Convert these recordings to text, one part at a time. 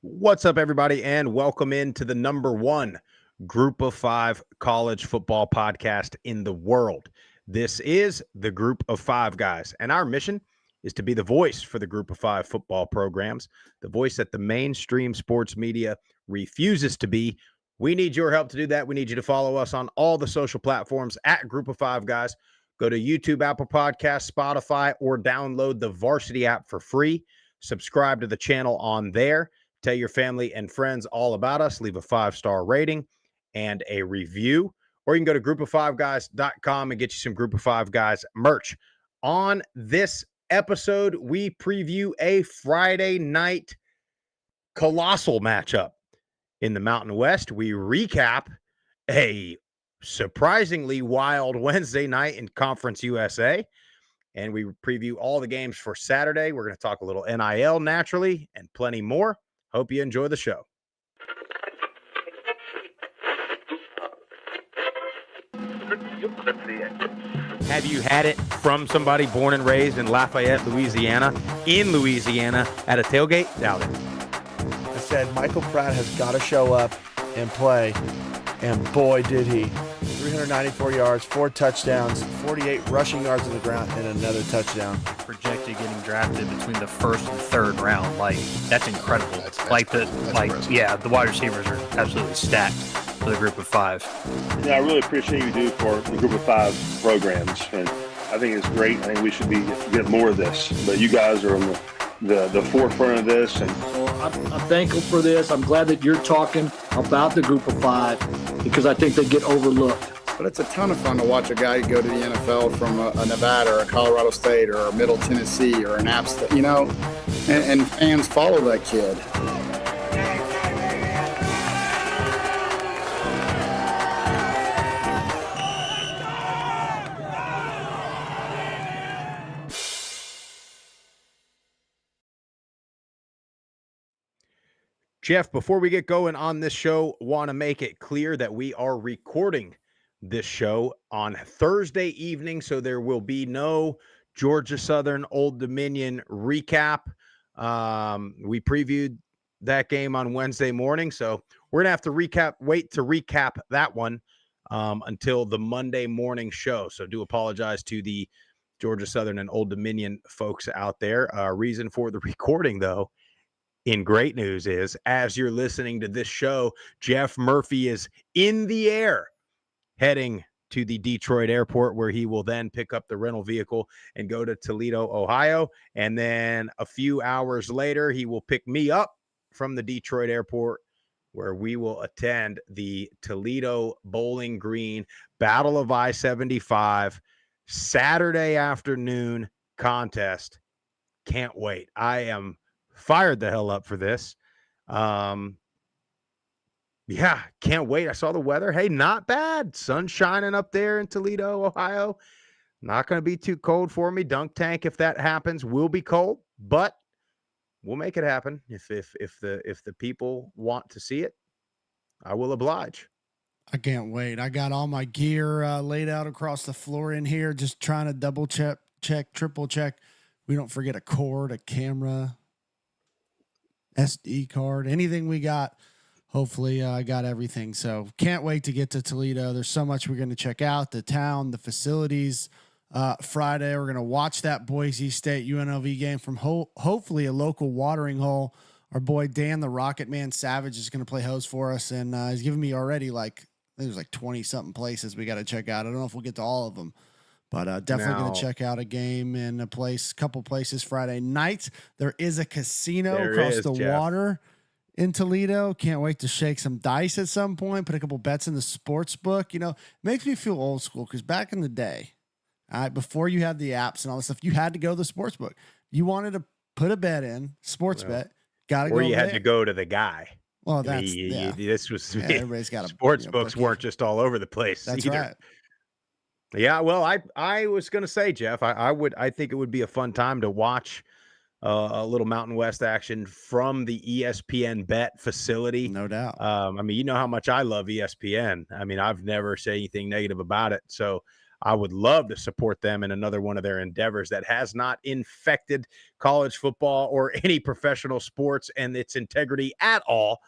What's up, everybody, and welcome into the number one Group of Five college football podcast in the world. This is the Group of Five guys, and our mission is to be the voice for the Group of Five football programs, the voice that the mainstream sports media refuses to be. We need your help to do that. We need you to follow us on all the social platforms at Group of Five guys. Go to YouTube, Apple Podcasts, Spotify, or download the Varsity app for free. Subscribe to the channel on there. Tell your family and friends all about us. Leave a 5-star rating and a review. Or you can go to group5guys.com and get you some Group of Five Guys merch. On this episode, we preview a Friday night colossal matchup in the Mountain West. We recap a surprisingly wild Wednesday night in Conference USA. And we preview all the games for Saturday. We're going to talk a little NIL naturally and plenty more. Hope you enjoy the show. Have you had it from somebody born and raised in Lafayette, Louisiana, at a tailgate? Doubt it. I said Michael Pratt has got to show up and play, and boy did he. 394 yards, 4 touchdowns, 48 rushing yards on the ground, and another touchdown. Projected getting drafted between the first and third round. Like, that's incredible. The wide receivers are absolutely stacked for the Group of Five. Yeah, I really appreciate you do for the Group of Five programs, and I think it's great. I think we should get more of this. But you guys are on the forefront of this, and I'm thankful for this. I'm glad that you're talking about the Group of Five because I think they get overlooked. But it's a ton of fun to watch a guy go to the NFL from a Nevada or a Colorado State or a Middle Tennessee or an App State, and fans follow that kid. Jeff, before we get going on this show, want to make it clear that we are recording this show on Thursday evening, so there will be no Georgia Southern Old Dominion recap. We previewed that game on Wednesday morning, so we're going to have to wait to recap that one until the Monday morning show. So do apologize to the Georgia Southern and Old Dominion folks out there. Reason for the recording, though, in great news is, as you're listening to this show, Jeff Murphy is in the air heading to the Detroit airport, where he will then pick up the rental vehicle and go to Toledo, Ohio. And then a few hours later, he will pick me up from the Detroit airport, where we will attend the Toledo Bowling Green Battle of I-75 Saturday afternoon contest. Can't wait. I am fired the hell up for this. Yeah, can't wait. I saw the weather. Hey, not bad. Sun shining up there in Toledo, Ohio. Not going to be too cold for me. Dunk tank, if that happens, will be cold, but we'll make it happen. If the people want to see it, I will oblige. I can't wait. I got all my gear laid out across the floor in here, just trying to double check, triple check. We don't forget a cord, a camera, SD card, anything we got. Hopefully I got everything. So can't wait to get to Toledo. There's so much we're going to check out, the town, the facilities. Friday, we're going to watch that Boise State UNLV game from hopefully a local watering hole. Our boy Dan, the Rocket Man Savage, is going to play host for us. And he's giving me already there's 20 something places we got to check out. I don't know if we'll get to all of them, but definitely going to check out a game in a couple places Friday night. There is a casino across the water in Toledo. Can't wait to shake some dice at some point, put a couple bets in the sports book. Makes me feel old school, because back in the day, before you had the apps and all this stuff, you had to go to the sports book. You wanted to put a bet in, bet, got to go. Or you had to go to the guy. Well, that's this was everybody's got sports books weren't just all over the place. That's either. Right. Yeah, well, I was gonna say, Jeff, I think it would be a fun time to watch a little Mountain West action from the ESPN Bet facility. No doubt. You know how much I love ESPN. I've never said anything negative about it. So I would love to support them in another one of their endeavors that has not infected college football or any professional sports and its integrity at all.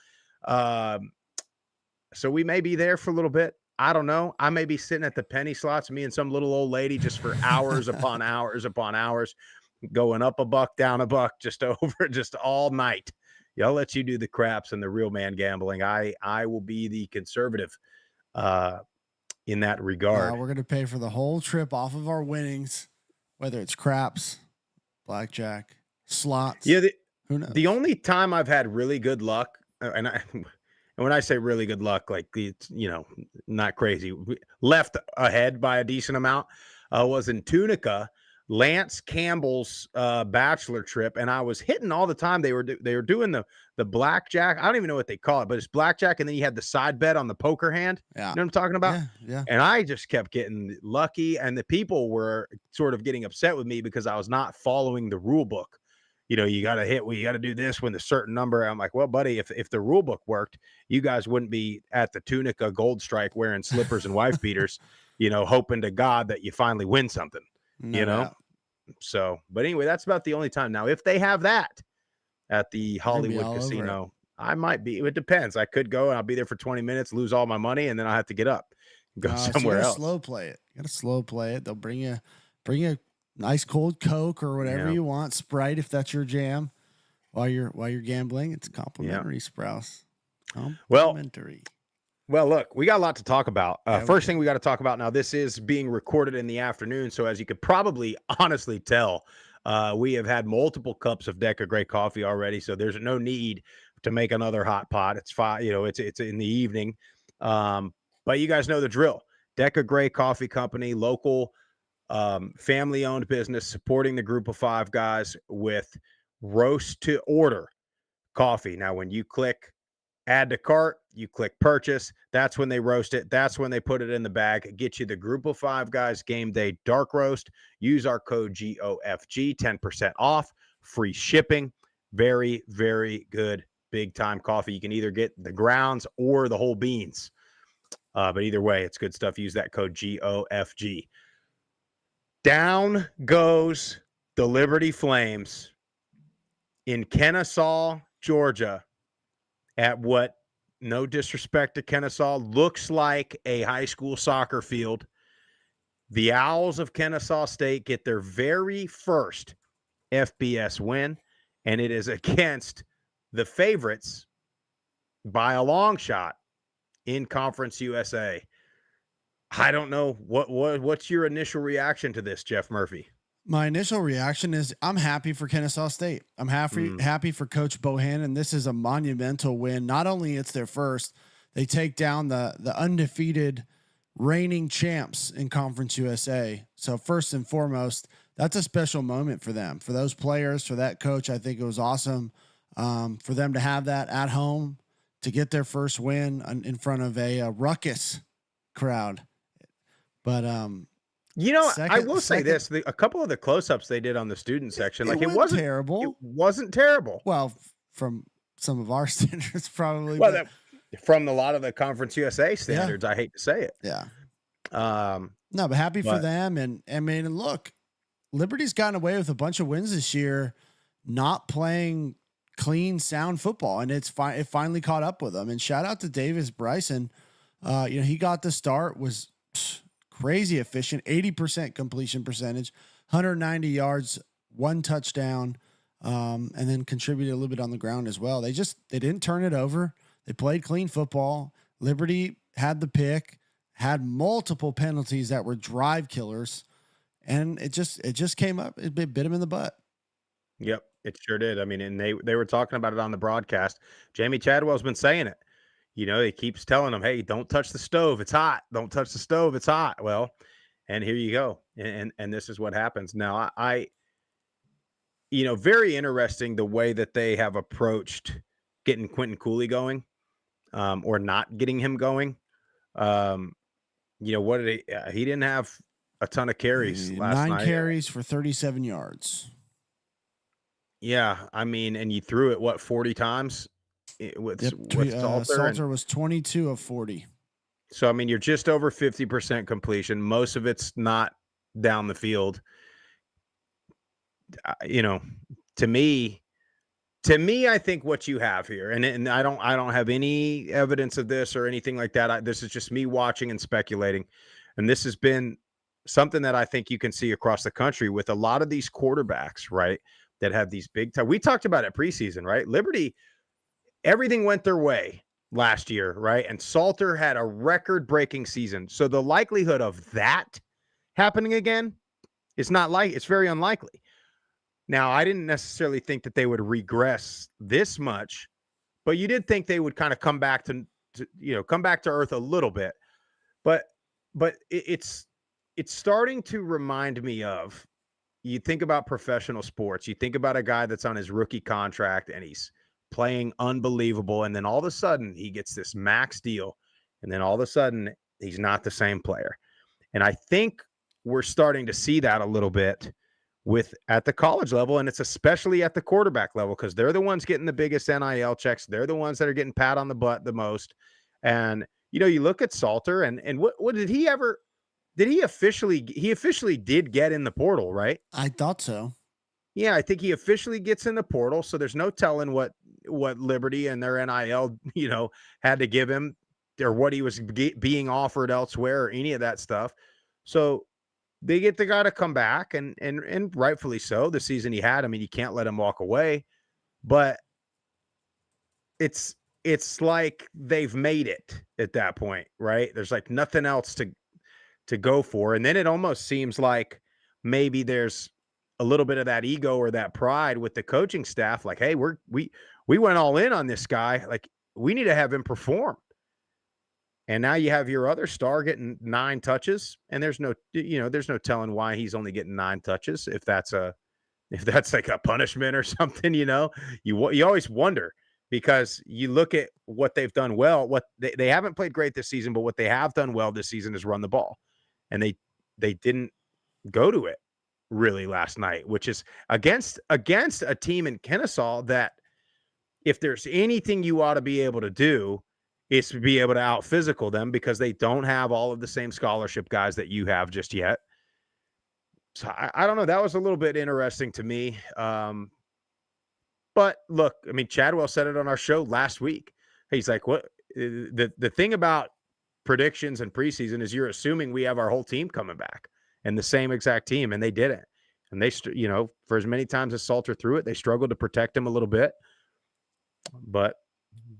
So we may be there for a little bit. I don't know. I may be sitting at the penny slots, me and some little old lady, just for hours upon hours upon hours, going up a buck, down a buck, just all night. I'll let you do the craps and the real man gambling. I will be the conservative in that regard. We're going to pay for the whole trip off of our winnings, whether it's craps, blackjack, slots. Yeah. Who knows? The only time I've had really good luck, and when I say really good luck, like it's, not crazy, left ahead by a decent amount, was in Tunica, Lance Campbell's bachelor trip, and I was hitting all the time. They were doing the blackjack. I don't even know what they call it, but it's blackjack, and then you had the side bet on the poker hand. Yeah. You know what I'm talking about? Yeah. And I just kept getting lucky, and the people were sort of getting upset with me because I was not following the rule book. You got to hit, well, you got to do this when the certain number. I'm like, well, buddy, if the rule book worked, you guys wouldn't be at the Tunica Gold Strike wearing slippers and wife beaters, hoping to God that you finally win something, So, but anyway, that's about the only time. Now, if they have that at the Hollywood Casino, I might be. It depends. I could go and I'll be there for 20 minutes, lose all my money, and then I'll have to get up and go somewhere else. Slow play it. You got to slow play it. They'll bring you nice cold Coke or whatever you want, Sprite if that's your jam. While you're gambling, it's complimentary, Sprouse. Complimentary. Well, look, we got a lot to talk about. First thing we got to talk about now, this is being recorded in the afternoon. So as you could probably honestly tell, we have had multiple cups of Deca Gray coffee already. So there's no need to make another hot pot. It's fine. It's in the evening. But you guys know the drill. Deca Gray Coffee Company, local family-owned business, supporting the Group of Five guys with roast to order coffee. Now, when you click add to cart, you click purchase. That's when they roast it. That's when they put it in the bag. Get you the Group of Five guys game day dark roast. Use our code GOFG, 10% off, free shipping. Very, very good big time coffee. You can either get the grounds or the whole beans. But either way, it's good stuff. Use that code GOFG. Down goes the Liberty Flames in Kennesaw, Georgia, at what, no disrespect to Kennesaw, looks like a high school soccer field. The Owls of Kennesaw State get their very first FBS win, and it is against the favorites by a long shot in Conference USA. I don't know what's your initial reaction to this, Jeff Murphy? My initial reaction is I'm happy for Kennesaw State. I'm happy for Coach Bohannon. This is a monumental win. Not only it's their first, they take down the undefeated reigning champs in Conference USA. So first and foremost, that's a special moment for them, for those players, for that coach. I think it was awesome for them to have that at home, to get their first win in front of a ruckus crowd. But I will say this: a couple of the close-ups they did on the student section, like it wasn't terrible. It wasn't terrible. Well, from some of our standards, probably. Well, from a lot of the Conference USA standards, I hate to say it. Yeah. No, but happy for them. And I mean, look, Liberty's gotten away with a bunch of wins this year, not playing clean, sound football, and it finally caught up with them. And shout out to Davis Bryson. He got the start, was crazy efficient, 80% completion percentage, 190 yards, 1 touchdown, and then contributed a little bit on the ground as well. They didn't turn it over. They played clean football. Liberty had the pick, had multiple penalties that were drive killers, and it just came up. It bit them in the butt. Yep, it sure did. I mean, and they were talking about it on the broadcast. Jamie Chadwell's been saying it. He keeps telling them, hey, don't touch the stove. It's hot. Don't touch the stove. It's hot. Well, and here you go. And this is what happens. Now, I very interesting the way that they have approached getting Quentin Cooley going, or not getting him going. What did he didn't have a ton of carries last night. 9 carries for 37 yards. Yeah. I mean, and you threw it, 40 times? With Salter was 22 of 40. So, I mean, you're just over 50% completion. Most of it's not down the field. You know, to me, I think what you have here, and I don't have any evidence of this or anything like that. This is just me watching and speculating. And this has been something that I think you can see across the country with a lot of these quarterbacks, right? That have these big time. We talked about it preseason, right? Liberty, everything went their way last year, right? And Salter had a record-breaking season. So the likelihood of that happening again is it's very unlikely. Now, I didn't necessarily think that they would regress this much, but you did think they would kind of come back to come back to earth a little bit. But it's starting to remind me of, you think about professional sports, you think about a guy that's on his rookie contract and he's playing unbelievable, and then all of a sudden he gets this max deal, and then all of a sudden he's not the same player. And I think we're starting to see that a little bit at the college level, and it's especially at the quarterback level, because they're the ones getting the biggest NIL checks. They're the ones that are getting pat on the butt the most. And you look at Salter, and what did he ever? Did he officially did get in the portal, right? I thought so. Yeah, I think he officially gets in the portal. So there's no telling what Liberty and their NIL, had to give him, or what he was being offered elsewhere, or any of that stuff. So they get the guy to come back, and rightfully so. The season he had, I mean, you can't let him walk away. But it's like they've made it at that point, right? There's like nothing else to go for. And then it almost seems like maybe there's a little bit of that ego or that pride with the coaching staff. Like, hey, we went all in on this guy. Like, we need to have him perform. And now you have your other star getting 9 touches, and there's no telling why he's only getting 9 touches. If that's like a punishment or something, you always wonder, because you look at what they've done well. What they haven't played great this season, but what they have done well this season is run the ball, and they didn't go to it really last night, which is against a team in Kennesaw that, if there's anything you ought to be able to do, is to be able to out physical them, because they don't have all of the same scholarship guys that you have just yet. So I don't know. That was a little bit interesting to me. But look, I mean, Chadwell said it on our show last week. He's like, what the thing about predictions and preseason is you're assuming we have our whole team coming back and the same exact team, and they didn't. And they, for as many times as Salter threw it, they struggled to protect him a little bit. But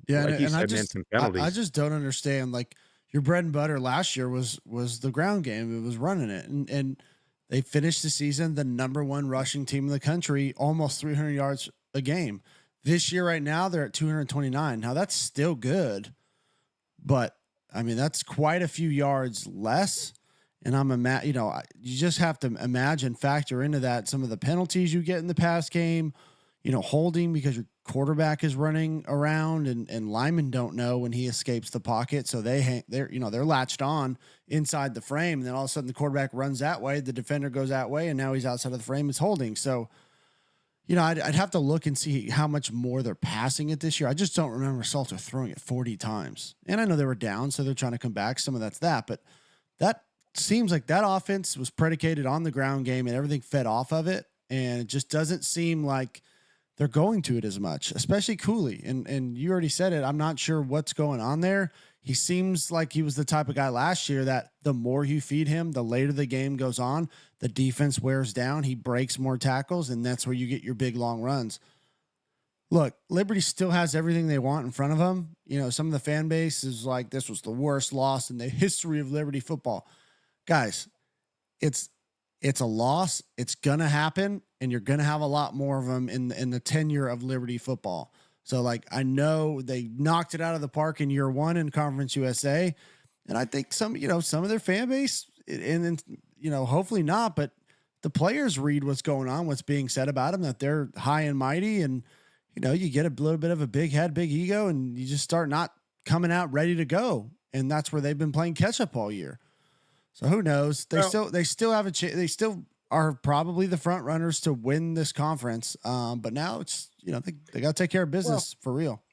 yeah, like and said, I just don't understand. Like, your bread and butter last year was the ground game. It was running it, and they finished the season the #1 rushing team in the country, almost 300 yards a game. This year, right now, they're at 229. Now, that's still good, but I mean, that's quite a few yards less. And you just have to factor into that some of the penalties you get in the pass game, holding because your quarterback is running around, and linemen don't know when he escapes the pocket. So they're latched on inside the frame. And then all of a sudden the quarterback runs that way, the defender goes that way, and now he's outside of the frame. It's holding. So, I'd have to look and see how much more they're passing it this year. I just don't remember Salter throwing it 40 times. And I know they were down, so they're trying to come back. Some of that's that, but that seems like that offense was predicated on the ground game and everything fed off of it. And it just doesn't seem like they're going to it as much, especially Cooley. And you already said it. I'm not sure what's going on there. He seems like he was the type of guy last year that the more you feed him, the later the game goes on, the defense wears down, he breaks more tackles, and that's where you get your big, long runs. Look, Liberty still has everything they want in front of them. Some of the fan base is like, this was the worst loss in the history of Liberty football. Guys, it's a loss. It's going to happen, and you're going to have a lot more of them in the tenure of Liberty football. So, like, I know they knocked it out of the park in year 1 in Conference USA, and I think some of their fan base, and hopefully not, but the players read what's going on, what's being said about them, that they're high and mighty, and you get a little bit of a big head, big ego, and you just start not coming out ready to go, and that's where they've been playing catch up all year. So who knows? They still have a chance. They still are probably the front runners to win this conference. But now it's they got to take care of business for real.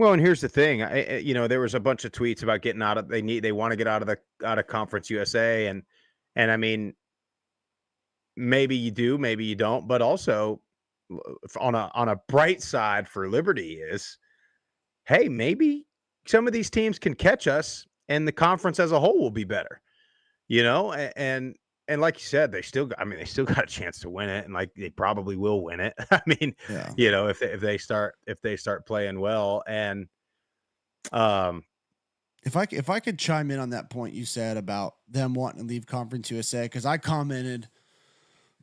Well, and here's the thing. There was a bunch of tweets about getting out of. They want to get out of Conference USA, and I mean, maybe you do, maybe you don't. But also, on a bright side for Liberty is, hey, maybe some of these teams can catch us, and the conference as a whole will be better. And like you said, they still got a chance to win it, and like they probably will win it. I mean, Yeah. if they start playing well, and If I could chime in on that point you said about them wanting to leave Conference USA, because I commented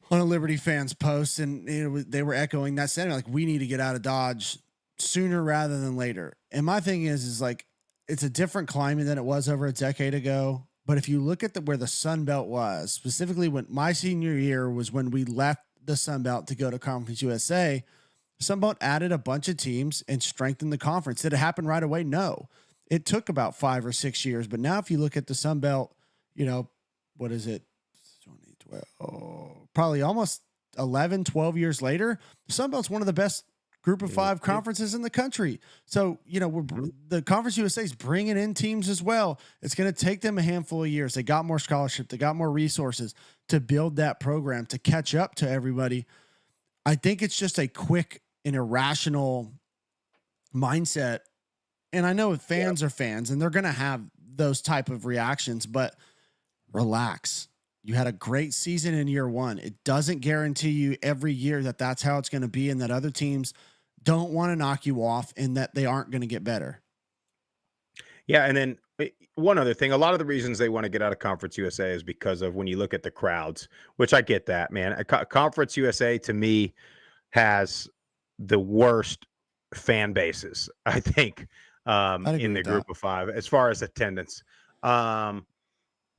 on a Liberty fans post, and they were echoing that sentiment, like we need to get out of Dodge sooner rather than later. And my thing is like it's a different climate than it was over a decade ago. But if you look at where the Sun Belt was, specifically when my senior year was when we left the Sun Belt to go to Conference USA, Sun Belt added a bunch of teams and strengthened the conference. Did it happen right away? No. It took about 5 or 6 years. But now if you look at the Sun Belt, what is it? 2012, probably almost 11, 12 years later, the Sun Belt's one of the best Group of 5 conferences in the country. So, the Conference USA is bringing in teams as well. It's going to take them a handful of years. They got more scholarship. They got more resources to build that program, to catch up to everybody. I think it's just a quick and irrational mindset. And I know fans are fans and they're going to have those type of reactions, but relax. You had a great season in year one. It doesn't guarantee you every year that that's how it's going to be, and that other teams don't want to knock you off and that they aren't going to get better. Yeah. And then one other thing, a lot of the reasons they want to get out of Conference USA is because of when you look at the crowds, which I get that, man. Conference USA to me has the worst fan bases, I think, in the Group of 5 as far as attendance.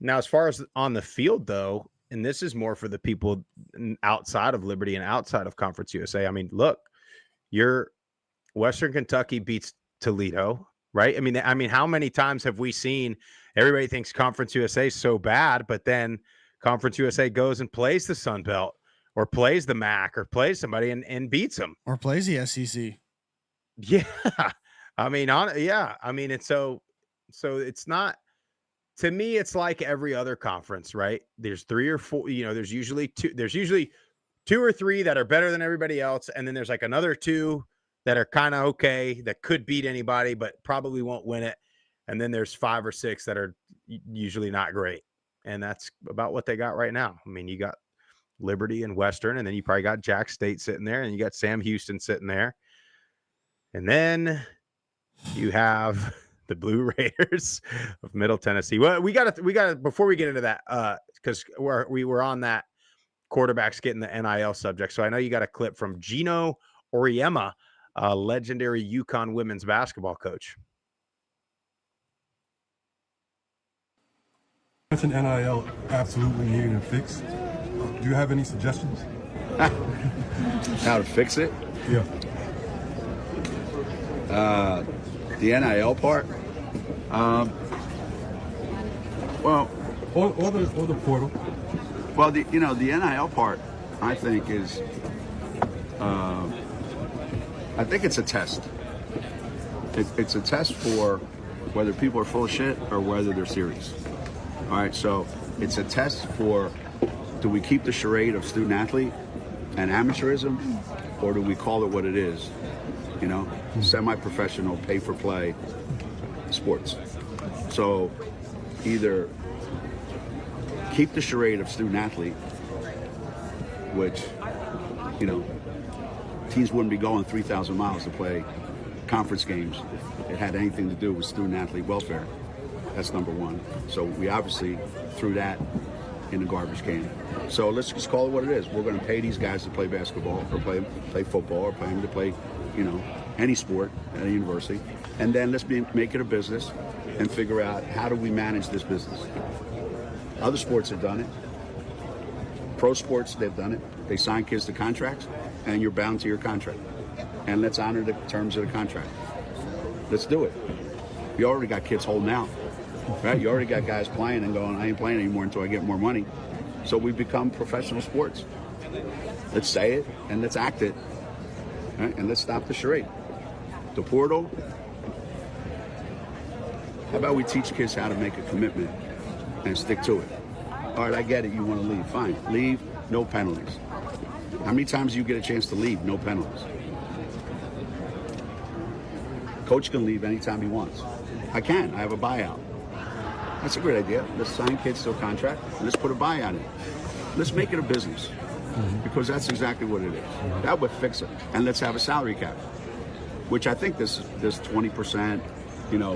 Now, as far as on the field, though, and this is more for the people outside of Liberty and outside of Conference USA. I mean, look, your Western Kentucky beats Toledo, right? I mean, how many times have we seen everybody thinks Conference USA is so bad, but then Conference USA goes and plays the Sun Belt or plays the MAC or plays somebody and beats them or plays the SEC. Yeah. It's so it's not. To me, it's like every other conference, right? There's 3 or 4, there's usually 2 or 3 that are better than everybody else. And then there's like another 2 that are kind of okay, that could beat anybody, but probably won't win it. And then there's 5 or 6 that are usually not great. And that's about what they got right now. I mean, you got Liberty and Western, and then you probably got Jack State sitting there, and you got Sam Houston sitting there. And then you have the Blue Raiders of Middle Tennessee. Well, we got to before we get into that, because we were on that quarterbacks getting the NIL subject. So I know you got a clip from Gino Auriemma, a legendary UConn women's basketball coach. That's an NIL absolutely needing to fix. Do you have any suggestions? How to fix it? Yeah. The NIL part? Well, or the portal. Well, the NIL part, I think is, I think it's a test. It's a test for whether people are full of shit or whether they're serious. All right, so it's a test for, do we keep the charade of student athlete and amateurism, or do we call it what it is? Semi-professional, pay-for-play sports. So either keep the charade of student athlete, which, teams wouldn't be going 3,000 miles to play conference games if it had anything to do with student athlete welfare. That's number one. So we obviously threw that in the garbage can. So let's just call it what it is. We're going to pay these guys to play basketball or play football or pay them to play, any sport at a university. And then let's make it a business and figure out, how do we manage this business? Other sports have done it. Pro sports, they've done it. They sign kids to contracts, and you're bound to your contract. And let's honor the terms of the contract. Let's do it. You already got kids holding out, right? You already got guys playing and going, I ain't playing anymore until I get more money. So we become professional sports. Let's say it and let's act it, right? And let's stop the charade. The portal, How about we teach kids how to make a commitment and stick to it? All right, I get it. You want to leave. Fine. Leave. No penalties. How many times do you get a chance to leave? No penalties. Coach can leave anytime he wants. I can. I have a buyout. That's a great idea. Let's sign kids to a contract. And let's put a buyout in. Let's make it a business. Because that's exactly what it is. That would fix it. And let's have a salary cap. Which I think this 20%,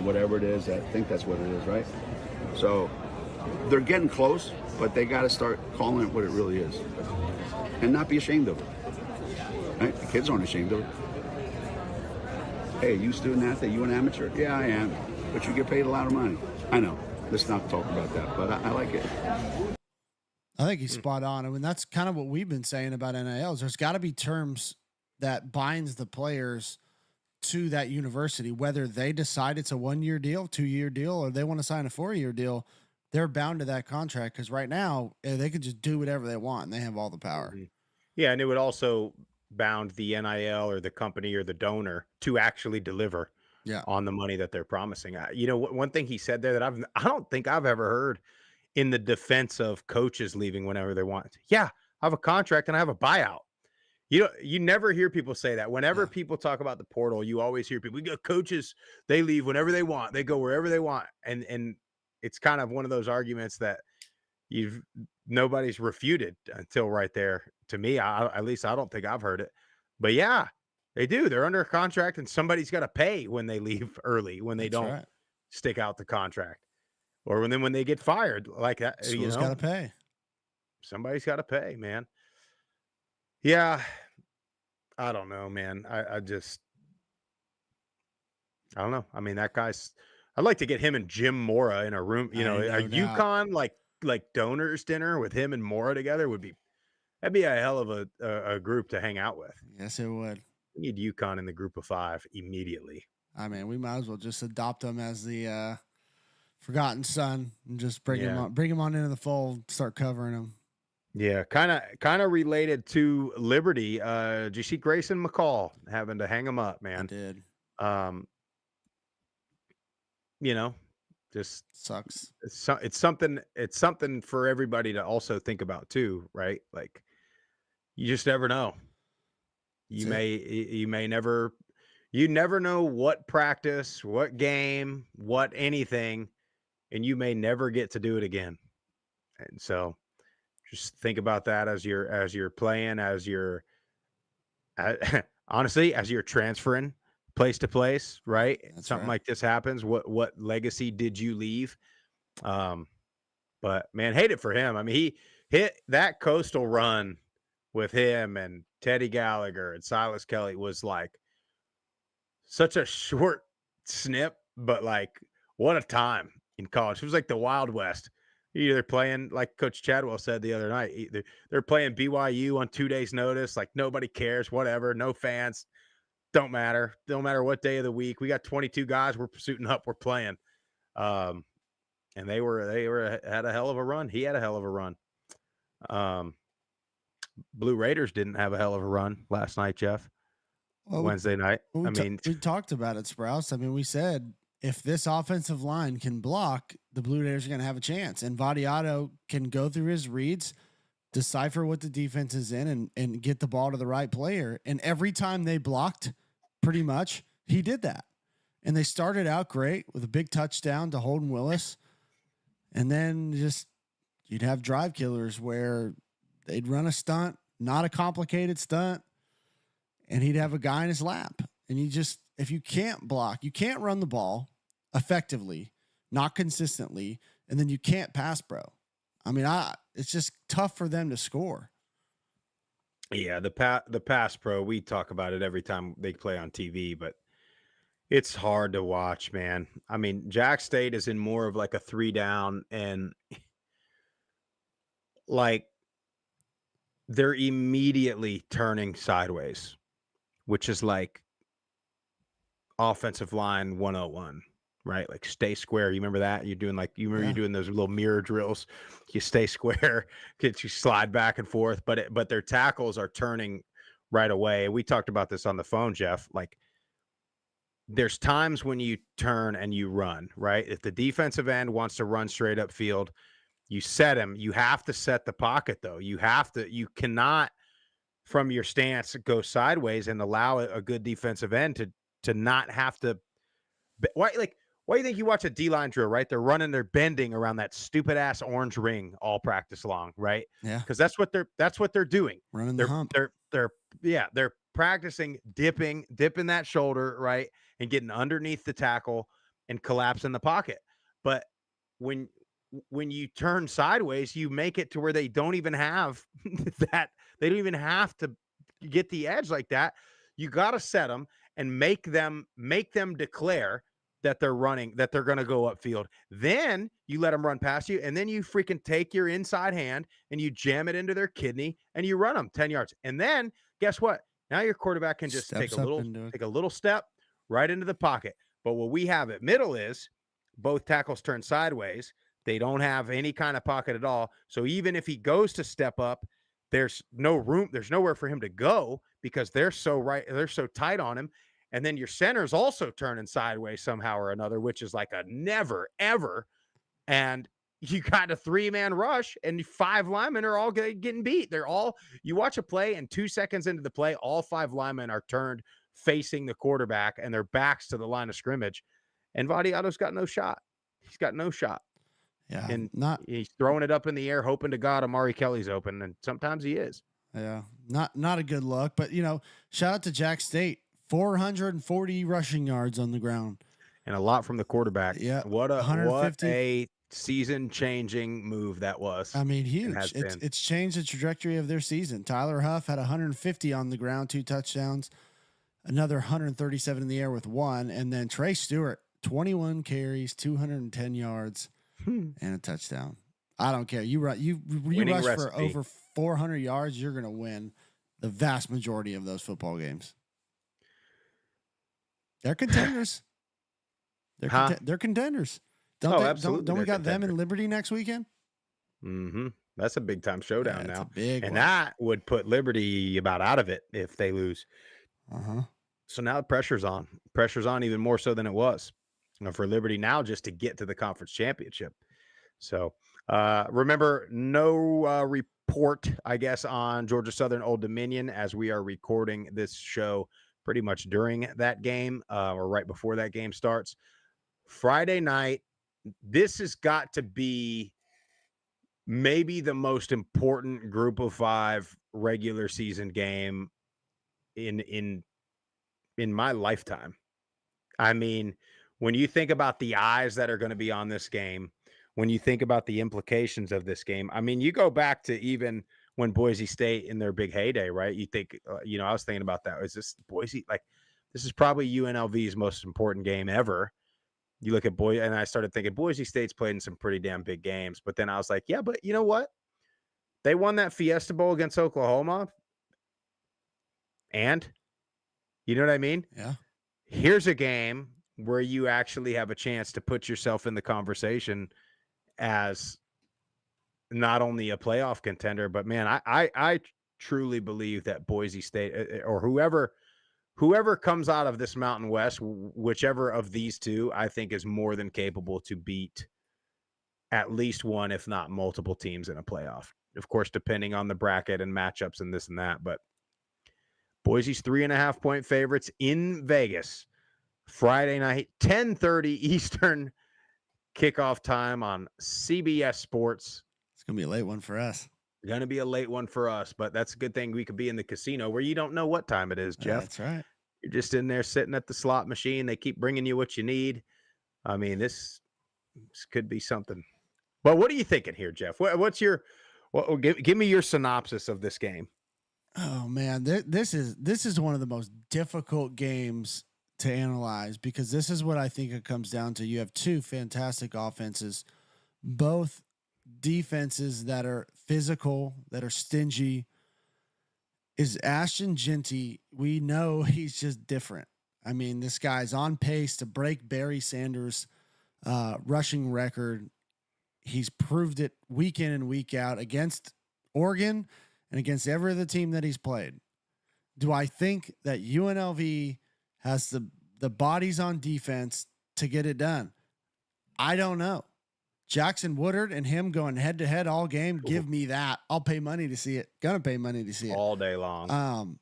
whatever it is. I think that's what it is, right? So they're getting close, but they got to start calling it what it really is. And not be ashamed of it. Right? The kids aren't ashamed of it. Hey, you student athlete, you an amateur? Yeah, I am. But you get paid a lot of money. I know. Let's not talk about that, but I like it. I think he's spot on. I mean, that's kind of what we've been saying about NILs. There's got to be terms that binds the players to that university, whether they decide it's a 1-year deal, 2-year deal, or they want to sign a 4-year deal. They're bound to that contract because right now they can just do whatever they want and they have all the power. Yeah, and it would also bound the NIL or the company or the donor to actually deliver on the money that they're promising. One thing he said there that I don't think I've ever heard in the defense of coaches leaving whenever they want. Yeah, I have a contract and I have a buyout. You never hear people say that. Whenever people talk about the portal, you always hear people, we got coaches, they leave whenever they want. They go wherever they want. And it's kind of one of those arguments that nobody's refuted until right there. To me, at least I don't think I've heard it. But yeah, they do. They're under a contract and somebody's got to pay when they leave early, when they don't stick out the contract. Or when they get fired like that. School's got to pay. Somebody's got to pay, man. Yeah. I don't know, man. I don't know. I mean, that guy's, I'd like to get him and Jim Mora in a room, a UConn like donors dinner with him and Mora together that'd be a hell of a group to hang out with. Yes, it would. We need UConn in the group of 5 immediately. I mean, we might as well just adopt them as the forgotten son and just bring him on into the fold, start covering him. Yeah, kind of related to Liberty. Did you see Grayson McCall having to hang him up, man? I did. Just sucks. It's something for everybody to also think about too, right? Like, you just never know. You never know what practice, what game, what anything, and you may never get to do it again. And so just think about that as you're playing, honestly, as you're transferring place to place, right? Something like this happens. What legacy did you leave? But man, hate it for him. I mean, he hit that coastal run with him and Teddy Gallagher and Silas Kelly was like such a short snip, but like what a time in college. It was like the Wild West. Either playing, like Coach Chadwell said the other night, they're playing BYU on 2 days' notice. Like nobody cares, whatever, no fans. Don't matter what day of the week. We got 22 guys. We're suiting up. We're playing. And they had a hell of a run. He had a hell of a run. Blue Raiders didn't have a hell of a run last night, Jeff. Wednesday night. We talked about it, Sprouse. I mean, we said if this offensive line can block, the Blue Raiders are going to have a chance. And Vadiato can go through his reads, decipher what the defense is in, and get the ball to the right player. And every time they blocked, pretty much, he did that. And they started out great with a big touchdown to Holden Willis. And then you'd have drive killers where they'd run a stunt, not a complicated stunt, and he'd have a guy in his lap. And if you can't block, you can't run the ball effectively, not consistently, and then you can't pass, bro. I mean, it's just tough for them to score. Yeah, the pass pro, we talk about it every time they play on TV, but it's hard to watch, man. I mean, Jack State is in more of like a 3 down, and like they're immediately turning sideways, which is like offensive line 101, right? Like stay square. You remember that? You're doing you're doing those little mirror drills. You stay square, you slide back and forth, but their tackles are turning right away. We talked about this on the phone, Jeff. Like there's times when you turn and you run, right? If the defensive end wants to run straight up field, you set him. You have to set the pocket, though. You cannot from your stance go sideways and allow a good defensive end to not have to. Why do you think you watch a D-line drill, right? They're bending around that stupid ass orange ring all practice long, right? Yeah. Because that's what they're doing. Running the hump. They're practicing dipping that shoulder, right? And getting underneath the tackle and collapsing the pocket. But when you turn sideways, you make it to where they don't even have that. They don't even have to get the edge like that. You got to set them and make them declare that they're running, that they're going to go upfield. Then you let them run past you, and then you freaking take your inside hand and you jam it into their kidney and you run them 10 yards. And then guess what? Now your quarterback can just take a little step right into the pocket. But what we have at middle is both tackles turn sideways. They don't have any kind of pocket at all. So even if he goes to step up, there's no room. There's nowhere for him to go because they're so tight on him. And then your center's also turning sideways somehow or another, which is like a never, ever. And you got a 3-man rush and 5 linemen are all getting beat. You watch a play and 2 seconds into the play, all 5 linemen are turned facing the quarterback and their backs to the line of scrimmage. And Vadiato's got no shot. He's got no shot. Yeah. And he's throwing it up in the air, hoping to God Amari Kelly's open. And sometimes he is. Yeah. Not a good look, but shout out to Jack State. 440 rushing yards on the ground. And a lot from the quarterback. Yeah. What a season-changing move that was. I mean, huge. It's changed the trajectory of their season. Tyler Huff had 150 on the ground, 2 touchdowns, another 137 in the air with 1, and then Trey Stewart, 21 carries, 210 yards, and a touchdown. I don't care. You rush for over 400 yards, you're going to win the vast majority of those football games. They're contenders. They're contenders. Absolutely. Don't we got them in Liberty next weekend? Mm-hmm. That's a big time showdown now. And that would put Liberty about out of it if they lose. So now the pressure's on. Pressure's on even more so than it was for Liberty now just to get to the conference championship. So remember, no report, I guess, on Georgia Southern Old Dominion as we are recording this show pretty much during that game or right before that game starts. Friday night, this has got to be maybe the most important Group of 5 regular season game in my lifetime. I mean, when you think about the eyes that are going to be on this game, when you think about the implications of this game, I mean, you go back to even when Boise State in their big heyday, right? You think, I was thinking about that. Is this Boise? Like, this is probably UNLV's most important game ever. You look at Boise, and I started thinking Boise State's played in some pretty damn big games. But then I was like, yeah, but you know what? They won that Fiesta Bowl against Oklahoma. And you know what I mean? Yeah. Here's a game where you actually have a chance to put yourself in the conversation as not only a playoff contender, but man, I truly believe that Boise State or whoever comes out of this Mountain West, whichever of these two, I think is more than capable to beat at least one, if not multiple teams in a playoff. Of course, depending on the bracket and matchups and this and that, but Boise's 3.5-point favorites in Vegas, Friday night, 10:30 Eastern kickoff time on CBS Sports. It's going to be a late one for us. Going to be a late one for us, but that's a good thing we could be in the casino where you don't know what time it is, Jeff. That's right. You're just in there sitting at the slot machine. They keep bringing you what you need. I mean, this could be something. But what are you thinking here, Jeff? Give me your synopsis of this game. Oh man, this is one of the most difficult games to analyze because this is what I think it comes down to. You have 2 fantastic offenses, both defenses that are physical, that are stingy. Is Ashton Genty, we know he's just different. I mean, this guy's on pace to break Barry Sanders' rushing record. He's proved it week in and week out against Oregon and against every other team that he's played. Do I think that UNLV has the the bodies on defense to get it done? I don't know. Jackson Woodard and him going head to head all game. Give me that. I'll pay money to see it. Gonna pay money to see it all day long.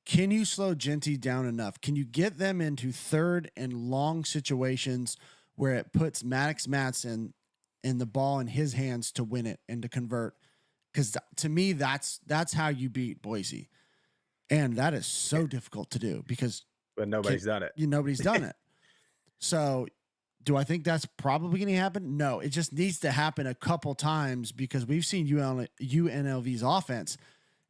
Can you slow Genty down enough? Can you get them into third and long situations where it puts Maddox Matson and the ball in his hands to win it and to convert? Because to me, that's how you beat Boise, and that is so difficult to do because nobody's done it. Nobody's done it. So, do I think that's probably going to happen? No, it just needs to happen a couple times because we've seen UNLV's offense,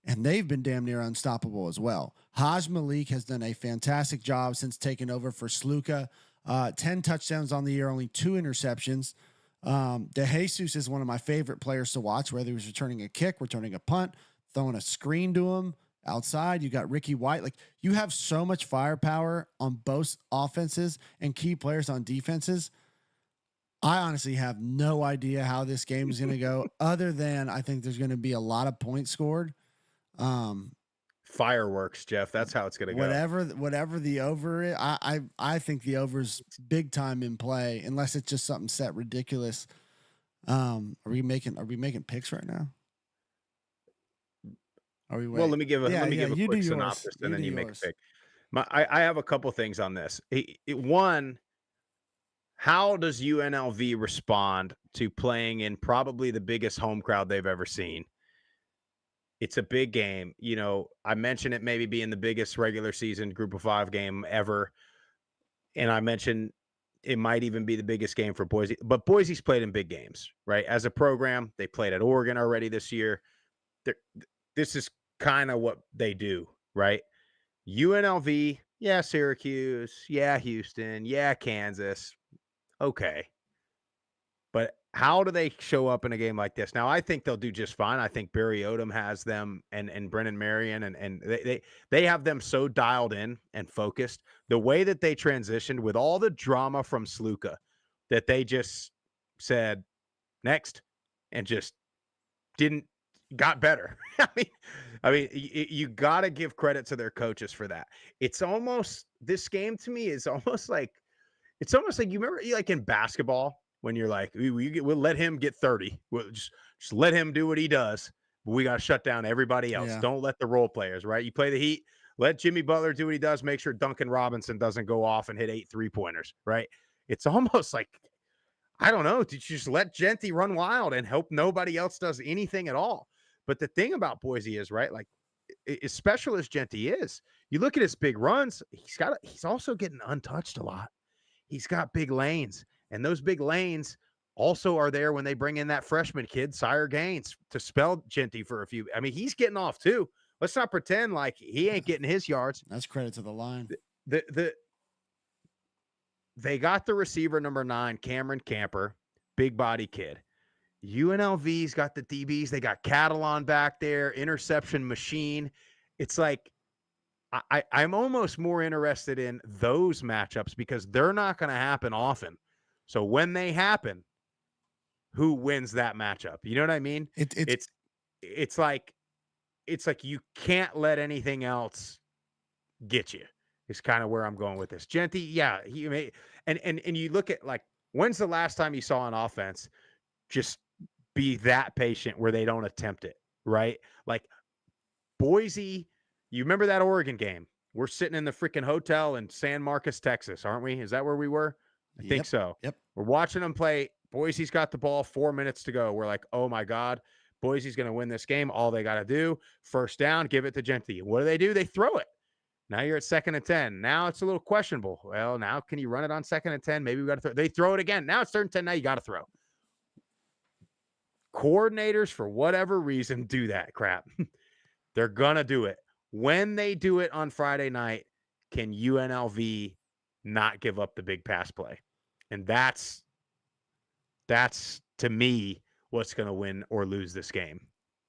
and they've been damn near unstoppable as well. Haj Malik has done a fantastic job since taking over for Sluka. 10 touchdowns on the year, only 2 interceptions. De Jesus is one of my favorite players to watch, whether he was returning a kick, returning a punt, throwing a screen to him outside. You got Ricky White. Like, you have so much firepower on both offenses and key players on defenses. I honestly have no idea how this game is going to go other than I think there's going to be a lot of points scored. Fireworks, Jeff. That's how it's going to go. Whatever the over is, I think the over's big time in play, unless it's just something set ridiculous. Are we making picks right now? Are we? Well, let me give a quick synopsis, and then you make a pick. I have a couple things on this. One, how does UNLV respond to playing in probably the biggest home crowd they've ever seen? It's a big game. You know, I mentioned it maybe being the biggest regular season Group of 5 game ever. And I mentioned it might even be the biggest game for Boise. But Boise's played in big games, right? As a program, they played at Oregon already this year. This is kind of what they do, right? UNLV, yeah, Syracuse, yeah, Houston, yeah, Kansas. Okay. But how do they show up in a game like this? Now, I think they'll do just fine. I think Barry Odom has them and Brennan Marion, and they have them so dialed in and focused. The way that they transitioned with all the drama from Sluka, that they just said, next, and just got better. I mean, you got to give credit to their coaches for that. It's almost, this game to me is almost like, you remember like in basketball, when you're like, we'll let him get 30. We'll just let him do what he does. But we got to shut down everybody else. Yeah. Don't let the role players, right? You play the Heat, let Jimmy Butler do what he does. Make sure Duncan Robinson doesn't go off and hit 8 3-pointers, right? It's almost like, I don't know, did you just let Genty run wild and hope nobody else does anything at all? But the thing about Boise is, right, like, as special as Genty is, you look at his big runs, he's also getting untouched a lot. He's got big lanes. And those big lanes also are there when they bring in that freshman kid, Sire Gaines, to spell Genty for a few. I mean, he's getting off too. Let's not pretend like he ain't getting his yards. That's credit to the line. They got the receiver number 9, Cameron Camper, big body kid. UNLV's got the DBs. They got Catalan back there, interception machine. It's like, I'm almost more interested in those matchups because they're not going to happen often. So when they happen, who wins that matchup? You know what I mean? It's like you can't let anything else get you. Is kind of where I'm going with this. Genty, yeah, he may, and you look at, like, when's the last time you saw an offense just be that patient where they don't attempt it, right? Like Boise, you remember that Oregon game? We're sitting in the freaking hotel in San Marcos, Texas, aren't we? Is that where we were? I think so. Yep. We're watching them play. Boise's got the ball, 4 minutes to go. We're like, oh my God, Boise's going to win this game. All they got to do, first down, give it to Genty. What do? They throw it. Now you're at 2nd and 10. Now it's a little questionable. Well, now can you run it on 2nd and 10? Maybe we got to throw. They throw it again. Now it's 3rd and 10. Now you got to throw. Coordinators, for whatever reason, do that crap. They're going to do it. When they do it on Friday night, can UNLV not give up the big pass play? And that's to me what's going to win or lose this game.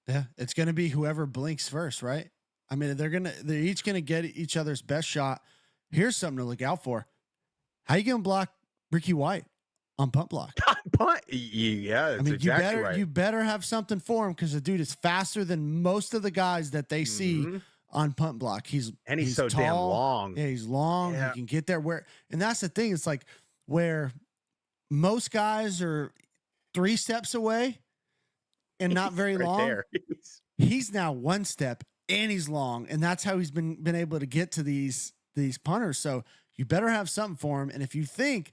Yeah, it's going to be whoever blinks first, right? I mean, they're each going to get each other's best shot. Here's something to look out for. How you going to block Ricky White on punt block? Punt? Yeah, that's exactly right. You better have something for him because the dude is faster than most of the guys that they see on punt block. He's so tall. damn long. Yeah, he's long. Yeah. He can get there and that's the thing. It's like where most guys are 3 steps away and not very right long. There. He's now 1 step and he's long, and that's how he's been able to get to these punters. So you better have something for him. And if you think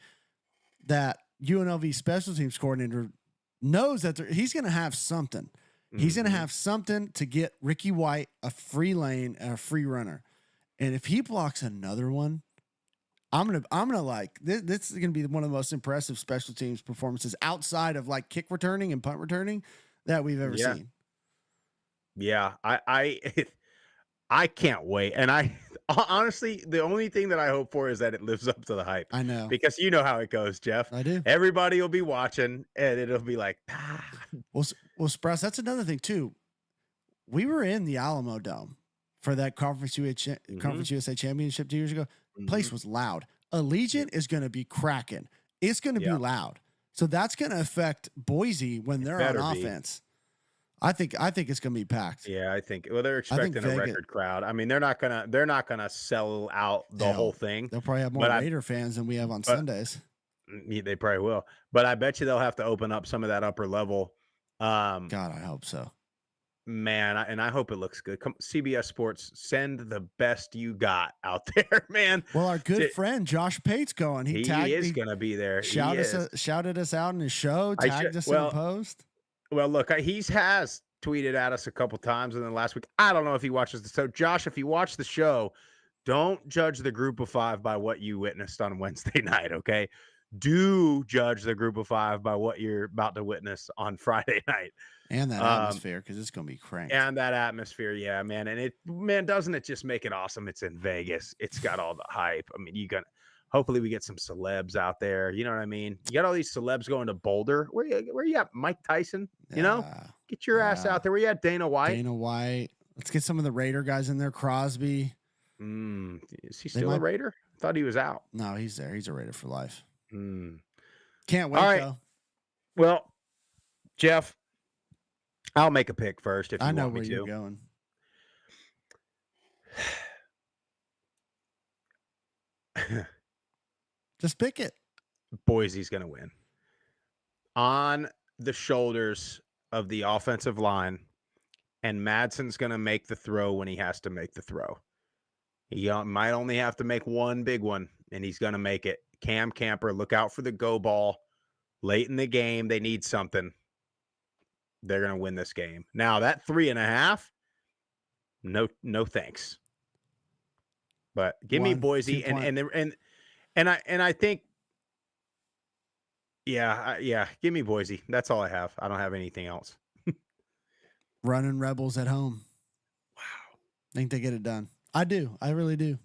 that UNLV special teams coordinator knows that he's going to have something, he's going to have something to get Ricky White a free lane and a free runner. And if he blocks another one, I'm gonna like this is gonna be one of the most impressive special teams performances outside of like kick returning and punt returning that we've ever seen. Yeah, I can't wait. And I honestly, the only thing that I hope for is that it lives up to the hype. I know, because you know how it goes, Jeff. I do. Everybody will be watching, and it'll be like, Well, Sprouse, that's another thing too. We were in the Alamo Dome for that Conference USA Championship 2 years ago. Place was loud. Allegiant is going to be cracking. It's going to be loud. So that's going to affect Boise when they're on offense. I think it's going to be packed. Yeah, I think. Well, they're expecting a record crowd. I mean, they're not gonna sell out the whole thing. They'll probably have more Raider fans than we have on Sundays. They probably will. But I bet you they'll have to open up some of that upper level. God, I hope so. Man, and I hope it looks good. Come, CBS Sports, send the best you got out there, man. Well, our good friend Josh Pate's going. He is going to be there. Shouted us out in his show. Tagged us in a post. Well, look, he has tweeted at us a couple times, and then last week, I don't know if he watches the show. Josh, if you watch the show, don't judge the Group of Five by what you witnessed on Wednesday night, okay? Do judge the Group of Five by what you're about to witness on Friday night. And that atmosphere, because it's going to be cranked. And that atmosphere, yeah, man. And doesn't it just make it awesome? It's in Vegas. It's got all the hype. I mean, hopefully we get some celebs out there. You know what I mean? You got all these celebs going to Boulder. Where you at? Mike Tyson? You know? Get your ass out there. Where you at? Dana White? Let's get some of the Raider guys in there. Crosby. Is he still a Raider? I thought he was out. No, he's there. He's a Raider for life. All Can't wait, right. though. Well, Jeff, I'll make a pick first if you I know want me where to. you're going. Just pick it. Boise's going to win. On the shoulders of the offensive line, and Madsen's going to make the throw when he has to make the throw. He might only have to make one big one, and he's going to make it. Cam Camper, look out for the go ball. Late in the game, they need something. They're going to win this game. Now, that 3.5, no thanks. But give me Boise, and I think, yeah, give me Boise. That's all I have. I don't have anything else. Running Rebels at home. Wow. I think they get it done. I do. I really do.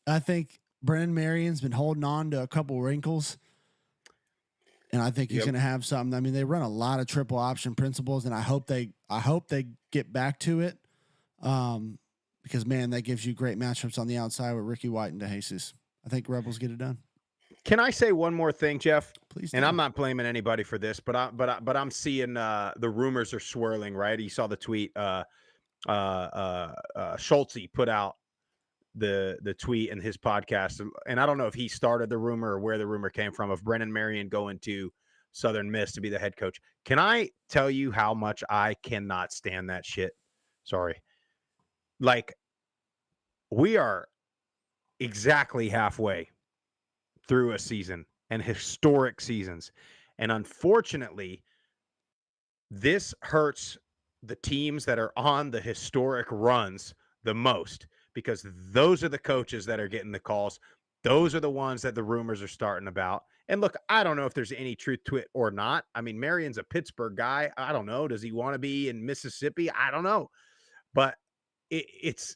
I think Brennan Marion's been holding on to a couple wrinkles, and I think he's going to have something. I mean, they run a lot of triple option principles, and I hope they get back to it, because man, that gives you great matchups on the outside with Ricky White and DeJesus. I think Rebels get it done. Can I say one more thing, Jeff? Please. And I'm not blaming anybody for this, but I'm seeing the rumors are swirling. Right? You saw the tweet. Schulte put out the tweet in his podcast, and I don't know if he started the rumor or where the rumor came from of Brennan Marion going to Southern Miss to be the head coach. Can I tell you how much I cannot stand that shit? Sorry. Like, we are exactly halfway through a season and historic seasons. And unfortunately, this hurts the teams that are on the historic runs the most, because those are the coaches that are getting the calls. Those are the ones that the rumors are starting about. And look, I don't know if there's any truth to it or not. I mean, Marion's a Pittsburgh guy. I don't know. Does he want to be in Mississippi? I don't know. But it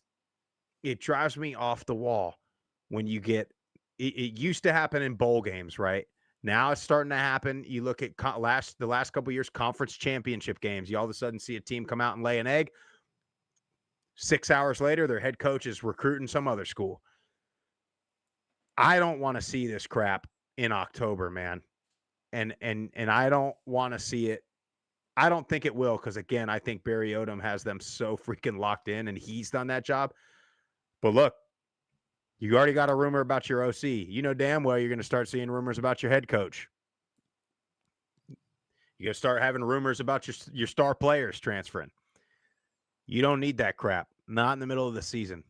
drives me off the wall when you get it used to happen in bowl games, right? Now it's starting to happen. You look at the last couple of years, conference championship games. You all of a sudden see a team come out and lay an egg. 6 hours later, their head coach is recruiting some other school. I don't want to see this crap in October, man. And I don't want to see it I don't think it will because, again, I think Barry Odom has them so freaking locked in, and he's done that job. But look, you already got a rumor about your OC. You know damn well you're going to start seeing rumors about your head coach. You're going to start having rumors about your star players transferring. You don't need that crap. Not in the middle of the season.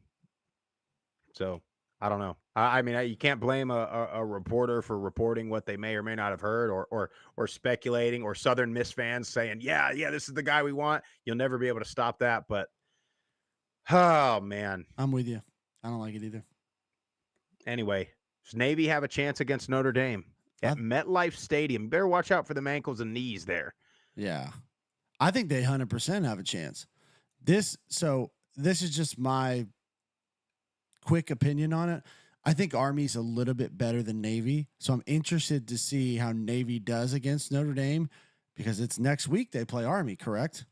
So, I don't know. I mean, you can't blame a reporter for reporting what they may or may not have heard or speculating, or Southern Miss fans saying, yeah, this is the guy we want. You'll never be able to stop that. But, oh, man. I'm with you. I don't like it either. Anyway, does Navy have a chance against Notre Dame at MetLife Stadium? Better watch out for them ankles and knees there. Yeah. I think they 100% have a chance. This is just my quick opinion on it. I think Army's a little bit better than Navy. So I'm interested to see how Navy does against Notre Dame, because it's next week they play Army, correct?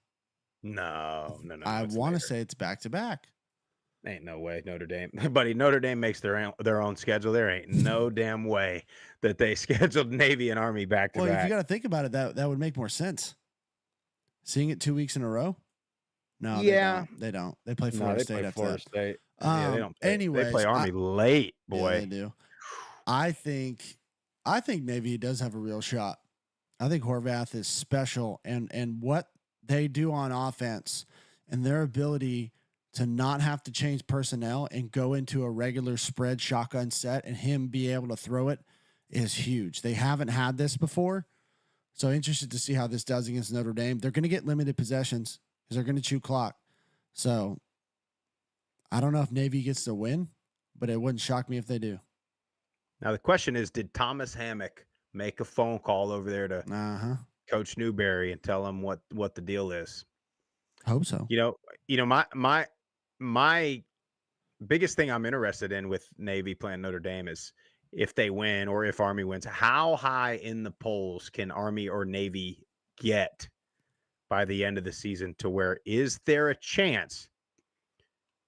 No. I want to say it's back-to-back. Ain't no way Notre Dame. Buddy, Notre Dame makes their own schedule. There ain't no damn way that they scheduled Navy and Army back-to-back. Well, if you got to think about it, that would make more sense. Seeing it 2 weeks in a row? No, yeah. They don't. They play Florida State after Florida that. State. Yeah, they don't. Anyways, they play Army late, boy. Yeah, they do. I think Navy does have a real shot. I think Horvath is special, and what they do on offense and their ability to not have to change personnel and go into a regular spread shotgun set and him be able to throw it is huge. They haven't had this before. So interested to see how this does against Notre Dame. They're going to get limited possessions because they're going to chew clock. So I don't know if Navy gets the win, but it wouldn't shock me if they do. Now the question is, did Thomas Hammock make a phone call over there to Coach Newberry and tell him what the deal is? Hope so. You know, my biggest thing I'm interested in with Navy playing Notre Dame is if they win or if Army wins, how high in the polls can Army or Navy get by the end of the season, to where is there a chance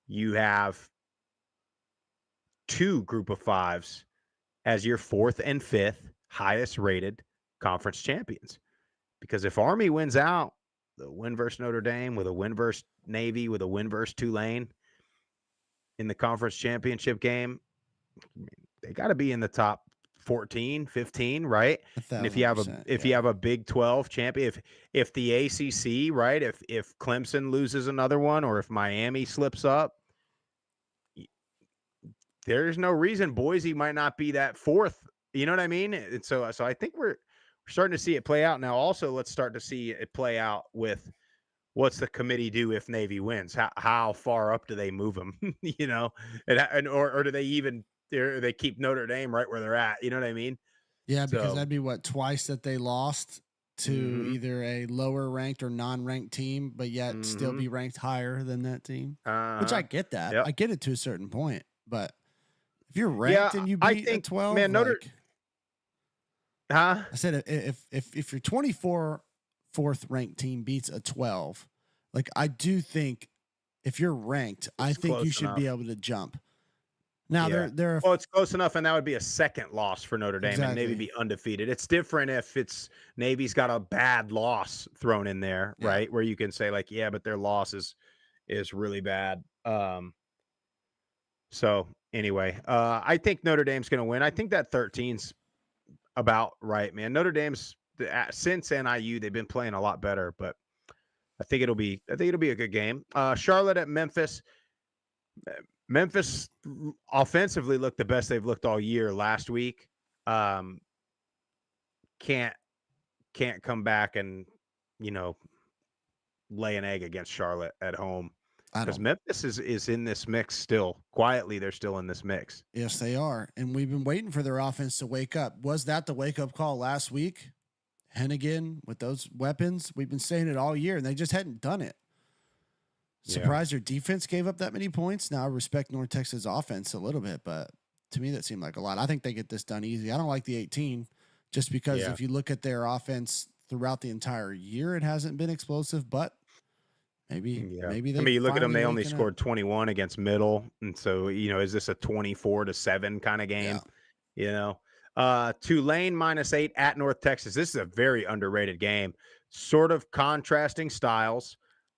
you have two group of fives as your fourth and fifth highest rated conference champions? Because if Army wins out, the win versus Notre Dame, with a win versus Navy, with a win versus Tulane in the conference championship game, they got to be in the top 14, 15, right? And if you have a Big 12 champion, if the ACC, right, if Clemson loses another one, or if Miami slips up, there's no reason Boise might not be that fourth. You know what I mean? And so I think we're starting to see it play out now. Also, let's start to see it play out with what's the committee do if Navy wins? How far up do they move them? You know, or do they even? They keep Notre Dame right where they're at. You know what I mean? Yeah, because that'd be twice that they lost to either a lower ranked or non-ranked team, but yet still be ranked higher than that team. Which I get that. Yep. I get it to a certain point, but if you're ranked and you beat a 12, man, I said if your 24 fourth ranked team beats a 12, like I do think if you're ranked, I think you should be able to jump. Now it's close enough, and that would be a second loss for Notre Dame, and Navy be undefeated. It's different if it's Navy's got a bad loss thrown in there, right? Where you can say like, yeah, but their loss is really bad. So anyway, I think Notre Dame's going to win. I think that 13's about right, man. Notre Dame's since NIU, they've been playing a lot better, but I think it'll be a good game. Charlotte at Memphis. Memphis offensively looked the best they've looked all year last week. Can't come back and, lay an egg against Charlotte at home, because Memphis is in this mix still. Quietly, they're still in this mix. Yes, they are. And we've been waiting for their offense to wake up. Was that the wake-up call last week? Hennigan with those weapons? We've been saying it all year, and they just hadn't done it. Surprised your defense gave up that many points. Now I respect North Texas offense a little bit, but to me that seemed like a lot. I think they get this done easy. I don't like the 18 just because if you look at their offense throughout the entire year, it hasn't been explosive, but maybe they you look at them, they only scored 21 against Middle. And so, is this a 24-7 kind of game? Tulane -8 at North Texas. This is a very underrated game. sort of contrasting styles.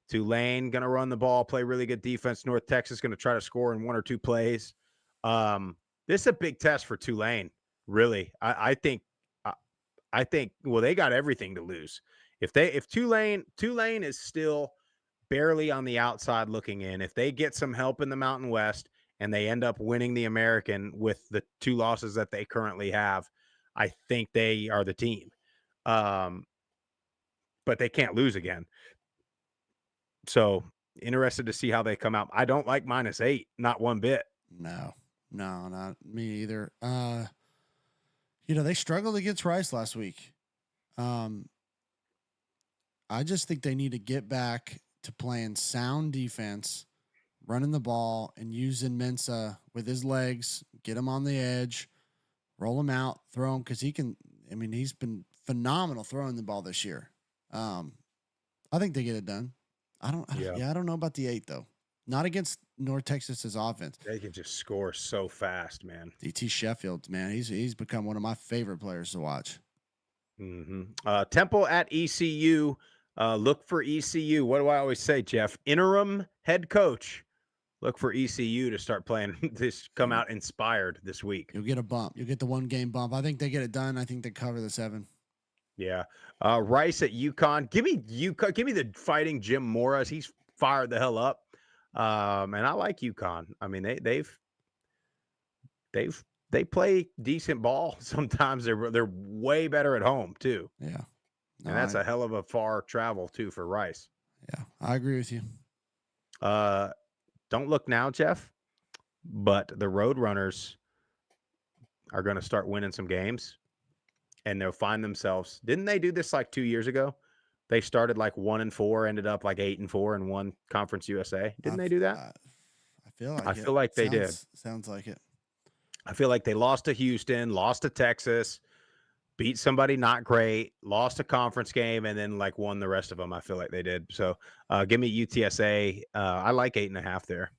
Tulane going to run the ball, play really good defense. North Texas going to try to score in 1 or 2 plays. This is a big test for Tulane, really. I think well, they got everything to lose. If Tulane is still barely on the outside looking in, if they get some help in the Mountain West and they end up winning the American with the 2 losses that they currently have, I think they are the team. But they can't lose again. So interested to see how they come out. I don't like -8, not one bit. No, not me either. They struggled against Rice last week. I just think they need to get back to playing sound defense, running the ball, and using Mensa with his legs, get him on the edge, roll him out, throw him, because he's been phenomenal throwing the ball this year. I think they get it done. I don't know about the 8 though. Not against North Texas's offense. They can just score so fast, man. DT Sheffield, man, he's become one of my favorite players to watch. Temple at ECU. Look for ECU. What do I always say, Jeff? Interim head coach. Look for ECU to start playing. Come out inspired this week. You'll get a bump. You'll get the 1 game bump. I think they get it done. I think they cover the 7. Yeah. Rice at UConn. Give me UConn. Give me the fighting Jim Morris. He's fired the hell up. And I like UConn. I mean, they play decent ball. Sometimes they're way better at home too. Yeah. No, and that's a hell of a far travel too for Rice. Yeah, I agree with you. Don't look now, Jeff, but the Roadrunners are going to start winning some games. And they'll find themselves. Didn't they do this like 2 years ago? They started like 1-4, ended up like 8-4, and won Conference USA. Didn't they do that? I feel like they did. Sounds like it. I feel like they lost to Houston, lost to Texas, beat somebody not great, lost a conference game, and then like won the rest of them. I feel like they did. So give me UTSA. I like 8.5 there.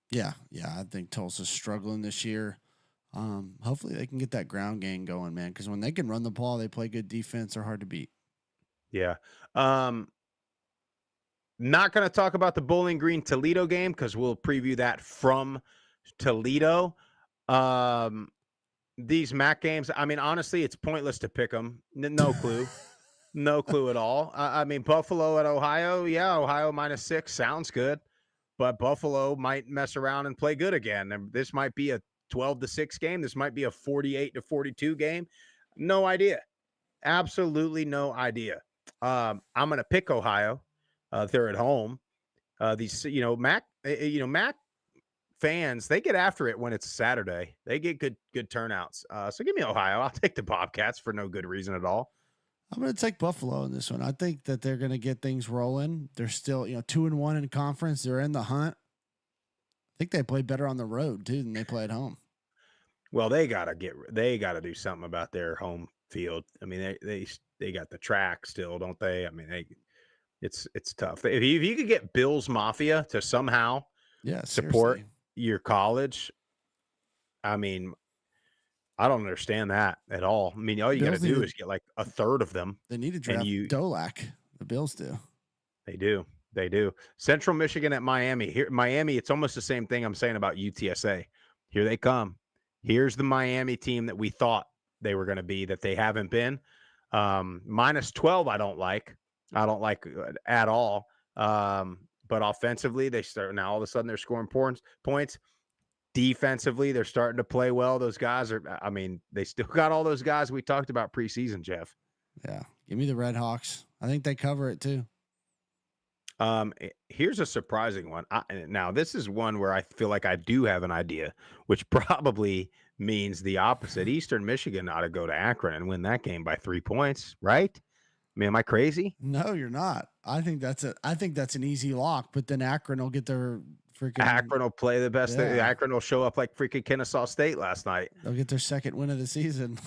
Yeah. I think Tulsa's struggling this year. Hopefully they can get that ground game going, man, because when they can run the ball, they play good defense. They're hard to beat. Yeah. Not going to talk about the Bowling Green Toledo game because we'll preview that from Toledo. These MAC games, I mean, honestly, it's pointless to pick them. No clue. No clue at all. I mean, Buffalo at Ohio. Yeah, Ohio -6 sounds good, but Buffalo might mess around and play good again. And this might be a 12-6 game. This might be a 48-42 game. No idea. Absolutely no idea. I'm going to pick Ohio. They're at home. These, MAC fans, they get after it when it's Saturday. They get good turnouts. So give me Ohio. I'll take the Bobcats for no good reason at all. I'm going to take Buffalo in this one. I think that they're going to get things rolling. They're still, 2-1 in conference. They're in the hunt. I think they play better on the road too than they play at home. Well, they gotta do something about their home field. I mean, they got the track still, don't they? I mean, it's tough. If you could get Bills Mafia to somehow support your college, I mean, I don't understand that at all. I mean, all you got to do is get like a third of them. They need to draft Dolak. The Bills do. They do. Central Michigan at Miami. Here, Miami, it's almost the same thing I'm saying about UTSA. Here they come. Here's the Miami team that we thought they were going to be, that they haven't been. -12, I don't like at all. But offensively, they start now. All of a sudden, they're scoring points. Defensively, they're starting to play well. Those guys they still got all those guys we talked about preseason, Jeff. Yeah, give me the Red Hawks. I think they cover it too. Here's a surprising one. Now, this is one where I feel like I do have an idea, which probably means the opposite. Eastern Michigan ought to go to Akron and win that game by 3 points, right? I mean, am I crazy? No, you're not. I think that's an easy lock, but then Akron will get their freaking. Akron will play the best. Yeah. Akron will show up like freaking Kennesaw State last night. They'll get their second win of the season.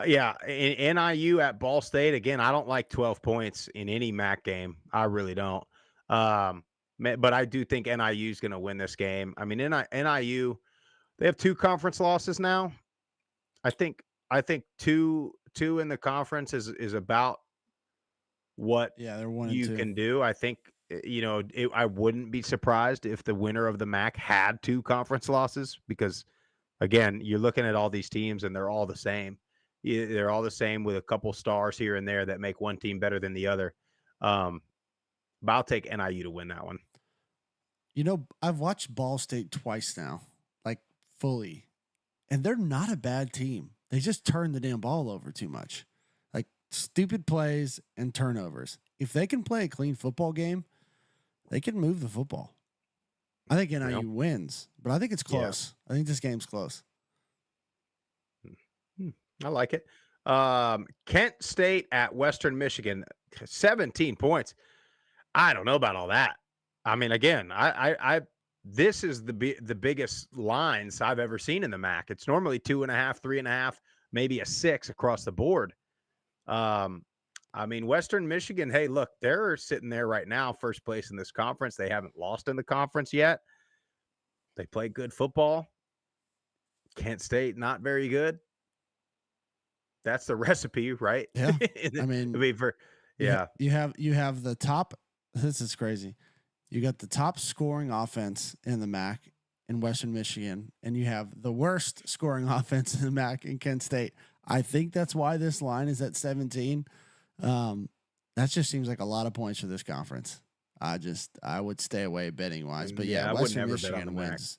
Yeah, in NIU at Ball State, again, I don't like 12 points in any MAC game. I really don't. But I do think NIU is going to win this game. I mean, NIU, they have 2 conference losses now. I think two 2 in the conference is about what Yeah, they're 1 and you 2. can do. I think, I wouldn't be surprised if the winner of the MAC had 2 conference losses because, again, you're looking at all these teams and they're all the same. They're all the same with a couple stars here and there that make one team better than the other. But I'll take NIU to win that one. I've watched Ball State twice now, like fully, and they're not a bad team. They just turn the damn ball over too much, like stupid plays and turnovers. If they can play a clean football game, they can move the football. I think NIU wins, but I think it's close. Yeah. I think this game's close. I like it. Kent State at Western Michigan, 17 points. I don't know about all that. I mean, again, this is the biggest lines I've ever seen in the MAC. It's normally 2.5, 3.5, maybe a 6 across the board. I mean, Western Michigan, hey, look, they're sitting there right now, first place in this conference. They haven't lost in the conference yet. They play good football. Kent State, not very good. That's the recipe, right? Yeah. I mean, you have the top. This is crazy. You got the top scoring offense in the MAC in Western Michigan, and you have the worst scoring offense in the MAC in Kent State. I think that's why this line is at 17. That just seems like a lot of points for this conference. I would stay away betting wise, but yeah, Western Michigan wins.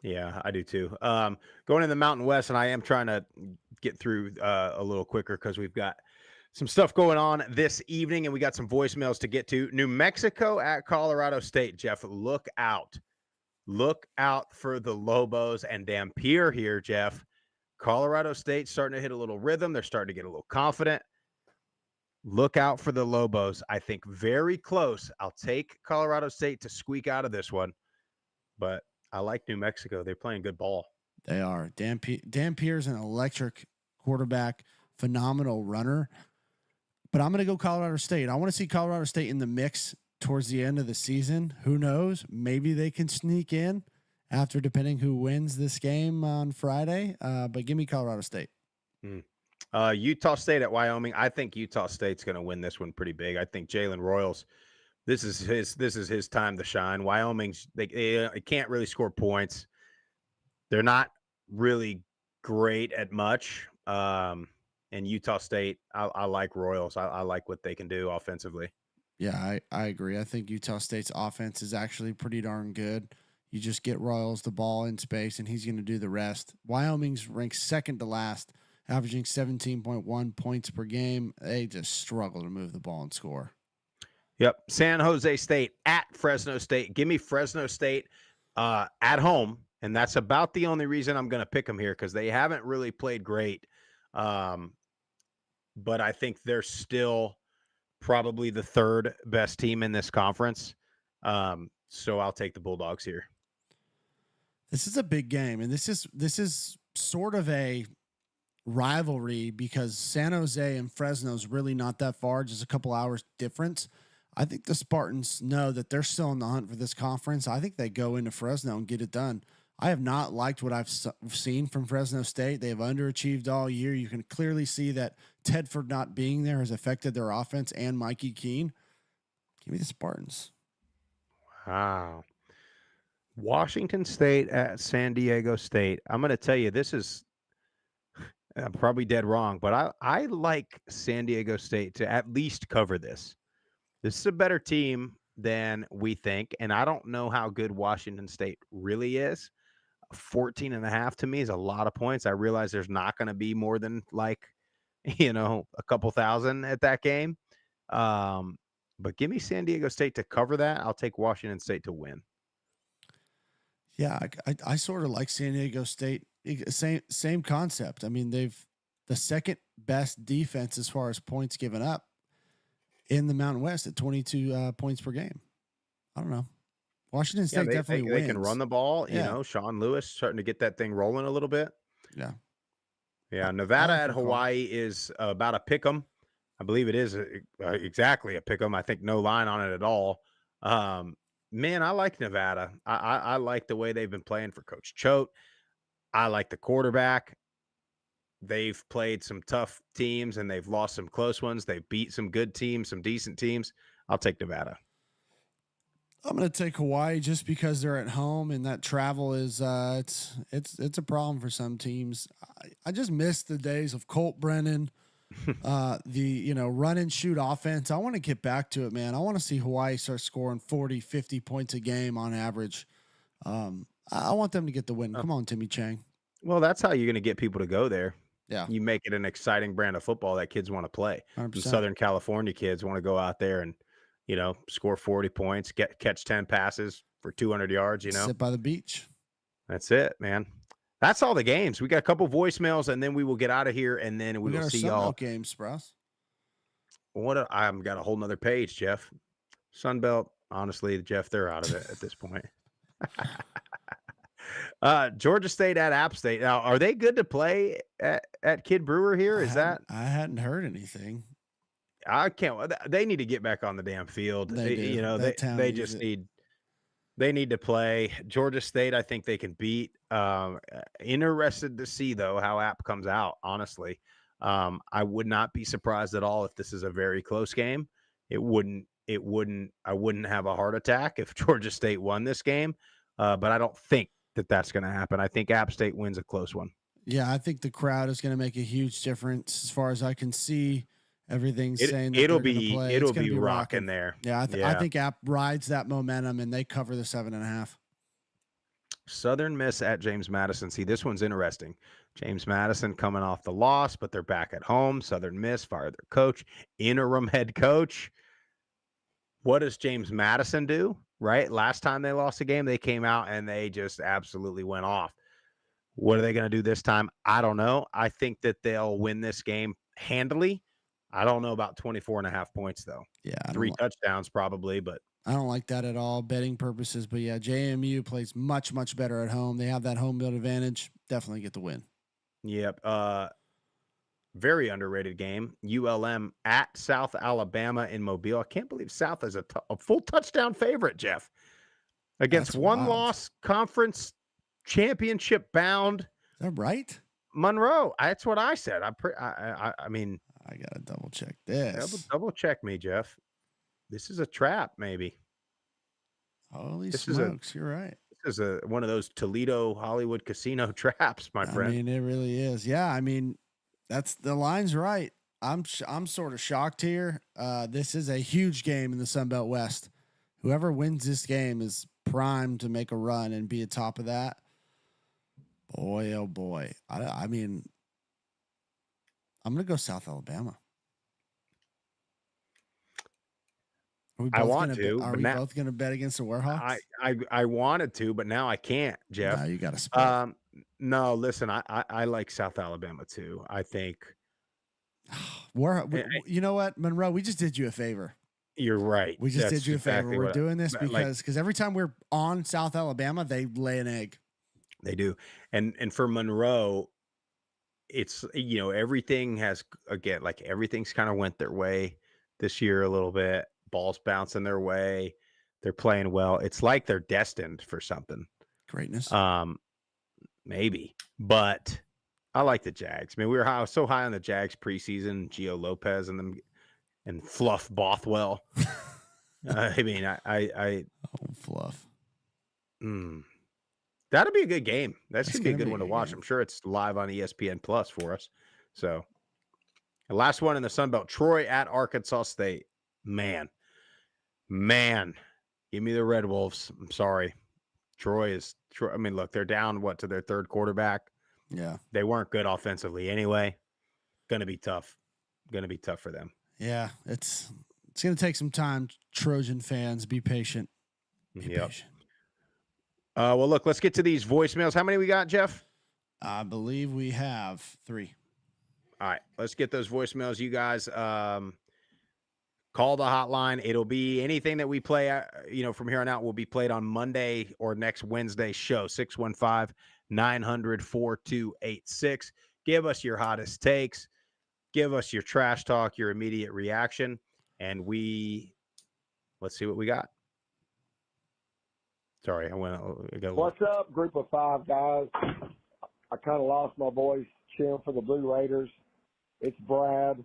Yeah, I do too. Going in the Mountain West, and I am trying to get through a little quicker because we've got some stuff going on this evening, and we got some voicemails to get to. New Mexico at Colorado State. Jeff, look out. Look out for the Lobos and Dampier here, Jeff. Colorado State starting to hit a little rhythm. They're starting to get a little confident. Look out for the Lobos. I think very close. I'll take Colorado State to squeak out of this one, but I like New Mexico. They're playing good ball. They are. Dampier's an electric quarterback, phenomenal runner. But I'm going to go Colorado State. I want to see Colorado State in the mix towards the end of the season. Who knows? Maybe they can sneak in after, depending who wins this game on Friday. But give me Colorado State. Utah State at Wyoming. I think Utah State's going to win this one pretty big. I think Jalen Royals, this is his time to shine. Wyoming's they can't really score points. They're not really great at much. And Utah State, I like Royals. I like what they can do offensively. Yeah, I agree. I think Utah State's offense is actually pretty darn good. You just get Royals the ball in space, and he's going to do the rest. Wyoming's ranked second to last, averaging 17.1 points per game. They just struggle to move the ball and score. Yep. San Jose State at Fresno State. Give me Fresno State at home, and that's about the only reason I'm going to pick them here because they haven't really played great. But I think they're still probably the third best team in this conference. So I'll take the Bulldogs here. This is a big game, and this is sort of a rivalry because San Jose and Fresno is really not that far, just a couple hours difference. I think the Spartans know that they're still in the hunt for this conference. I think they go into Fresno and get it done. I have not liked what I've seen from Fresno State. They have underachieved all year. You can clearly see that Tedford not being there has affected their offense and Mikey Keene. Give me the Spartans. Wow. Washington State at San Diego State. I'm going to tell you, this is I'm probably dead wrong, but I like San Diego State to at least cover this. This is a better team than we think, and I don't know how good Washington State really is. 14.5 to me is a lot of points. I realize there's not going to be more than a couple thousand at that game. But give me San Diego State to cover that. I'll take Washington State to win. Yeah, I sort of like San Diego State. Same concept. I mean, they've the second best defense as far as points given up in the Mountain West at 22 points per game. I don't know. Washington State definitely wins. They can run the ball. Yeah. Sean Lewis starting to get that thing rolling a little bit. Yeah. Yeah. Nevada at Hawaii is about a pick 'em. I believe it is exactly a pick 'em. I think no line on it at all. Man, I like Nevada. I like the way they've been playing for Coach Choate. I like the quarterback. they've played some tough teams and they've lost some close ones. They've beat some good teams, some decent teams. I'll take Nevada. I'm going to take Hawaii just because they're at home and that travel is it's a problem for some teams. I just miss the days of Colt Brennan, the run and shoot offense. I want to get back to it, man. I want to see Hawaii start scoring 40, 50 points a game on average. I want them to get the win. Come on, Timmy Chang. Well, that's how you're going to get people to go there. Yeah. You make it an exciting brand of football that kids want to play. 100%. And Southern California kids want to go out there and, score 40 points, catch 10 passes for 200 yards, Sit by the beach. That's it, man. That's all the games. We got a couple voicemails and then we will get out of here and then we will see y'all. Games, Sprouse. I've got a whole nother page, Jeff. Sunbelt, honestly, Jeff, they're out of it at this point. Georgia State at App State. Now, are they good to play at Kid Brewer here? I hadn't heard anything. I can't. They need to get back on the damn field. They need to play. Georgia State, I think they can beat. Interested to see though how App comes out. Honestly, I would not be surprised at all if this is a very close game. I wouldn't have a heart attack if Georgia State won this game. But I don't think that's going to happen. I think App State wins a close one. Yeah, I think the crowd is going to make a huge difference as far as I can see. Everything's saying that it'll be rocking there. Yeah, I think App rides that momentum and they cover the 7.5. Southern Miss at James Madison. See, this one's interesting. James Madison coming off the loss, but they're back at home. Southern Miss fired their coach, interim head coach. What does James Madison do? Right? Last time they lost a game, they came out and they just absolutely went off. What are they going to do this time? I don't know. I think that they'll win this game handily. I don't know about 24.5 points, though. Yeah. 3 touchdowns probably, but I don't like that at all, betting purposes. But yeah, JMU plays much, much better at home. They have that home field advantage. Definitely get the win. Yep. Very underrated game. ULM at South Alabama in Mobile. I can't believe South is a full touchdown favorite, Jeff. Against one-loss conference championship bound. Is that right? Monroe. That's what I said. I mean, I gotta double check this. Double check me, Jeff. This is a trap, maybe. Holy smokes, you're right. This is one of those Toledo Hollywood casino traps, my friend. I mean, it really is. Yeah, I mean, that's the line's right. I'm sort of shocked here. This is a huge game in the Sun Belt West. Whoever wins this game is primed to make a run and be atop of that. Boy, oh boy. I mean, I'm going to go South Alabama. I want to. Are we both going to bet against the Warhawks? I wanted to, but now I can't, Jeff. No, you got to split. No, listen, I like South Alabama too. I think. You know what, Monroe? We just did you a favor. You're right. We just did you a favor. We're doing this because every time we're on South Alabama, they lay an egg. They do. And for Monroe, it's, everything has, again, like everything's kind of went their way this year a little bit. Ball's bouncing their way. They're playing well. It's like they're destined for something. Greatness. Maybe. But I like the Jags. I mean, we were so high on the Jags preseason, Gio Lopez and them and Fluff Bothwell. I mean, I Fluff. That'll be a good game. That's going to be a good one to watch. I'm sure it's live on ESPN Plus for us. So, the last one in the Sun Belt, Troy at Arkansas State. Man, give me the Red Wolves. I'm sorry. Troy. I mean, look, they're down, to their third quarterback. Yeah. They weren't good offensively anyway. Going to be tough. For them. Yeah, it's going to take some time. Trojan fans, be patient. Be patient. Well, look, let's get to these voicemails. How many we got, Jeff? I believe we have 3. All right, let's get those voicemails. You guys call the hotline. It'll be anything that we play, from here on out will be played on Monday or next Wednesday show, 615-900-4286. Give us your hottest takes. Give us your trash talk, your immediate reaction, and let's see what we got. Sorry, What's up, group of 5 guys? I kind of lost my voice cheering for the Blue Raiders. It's Brad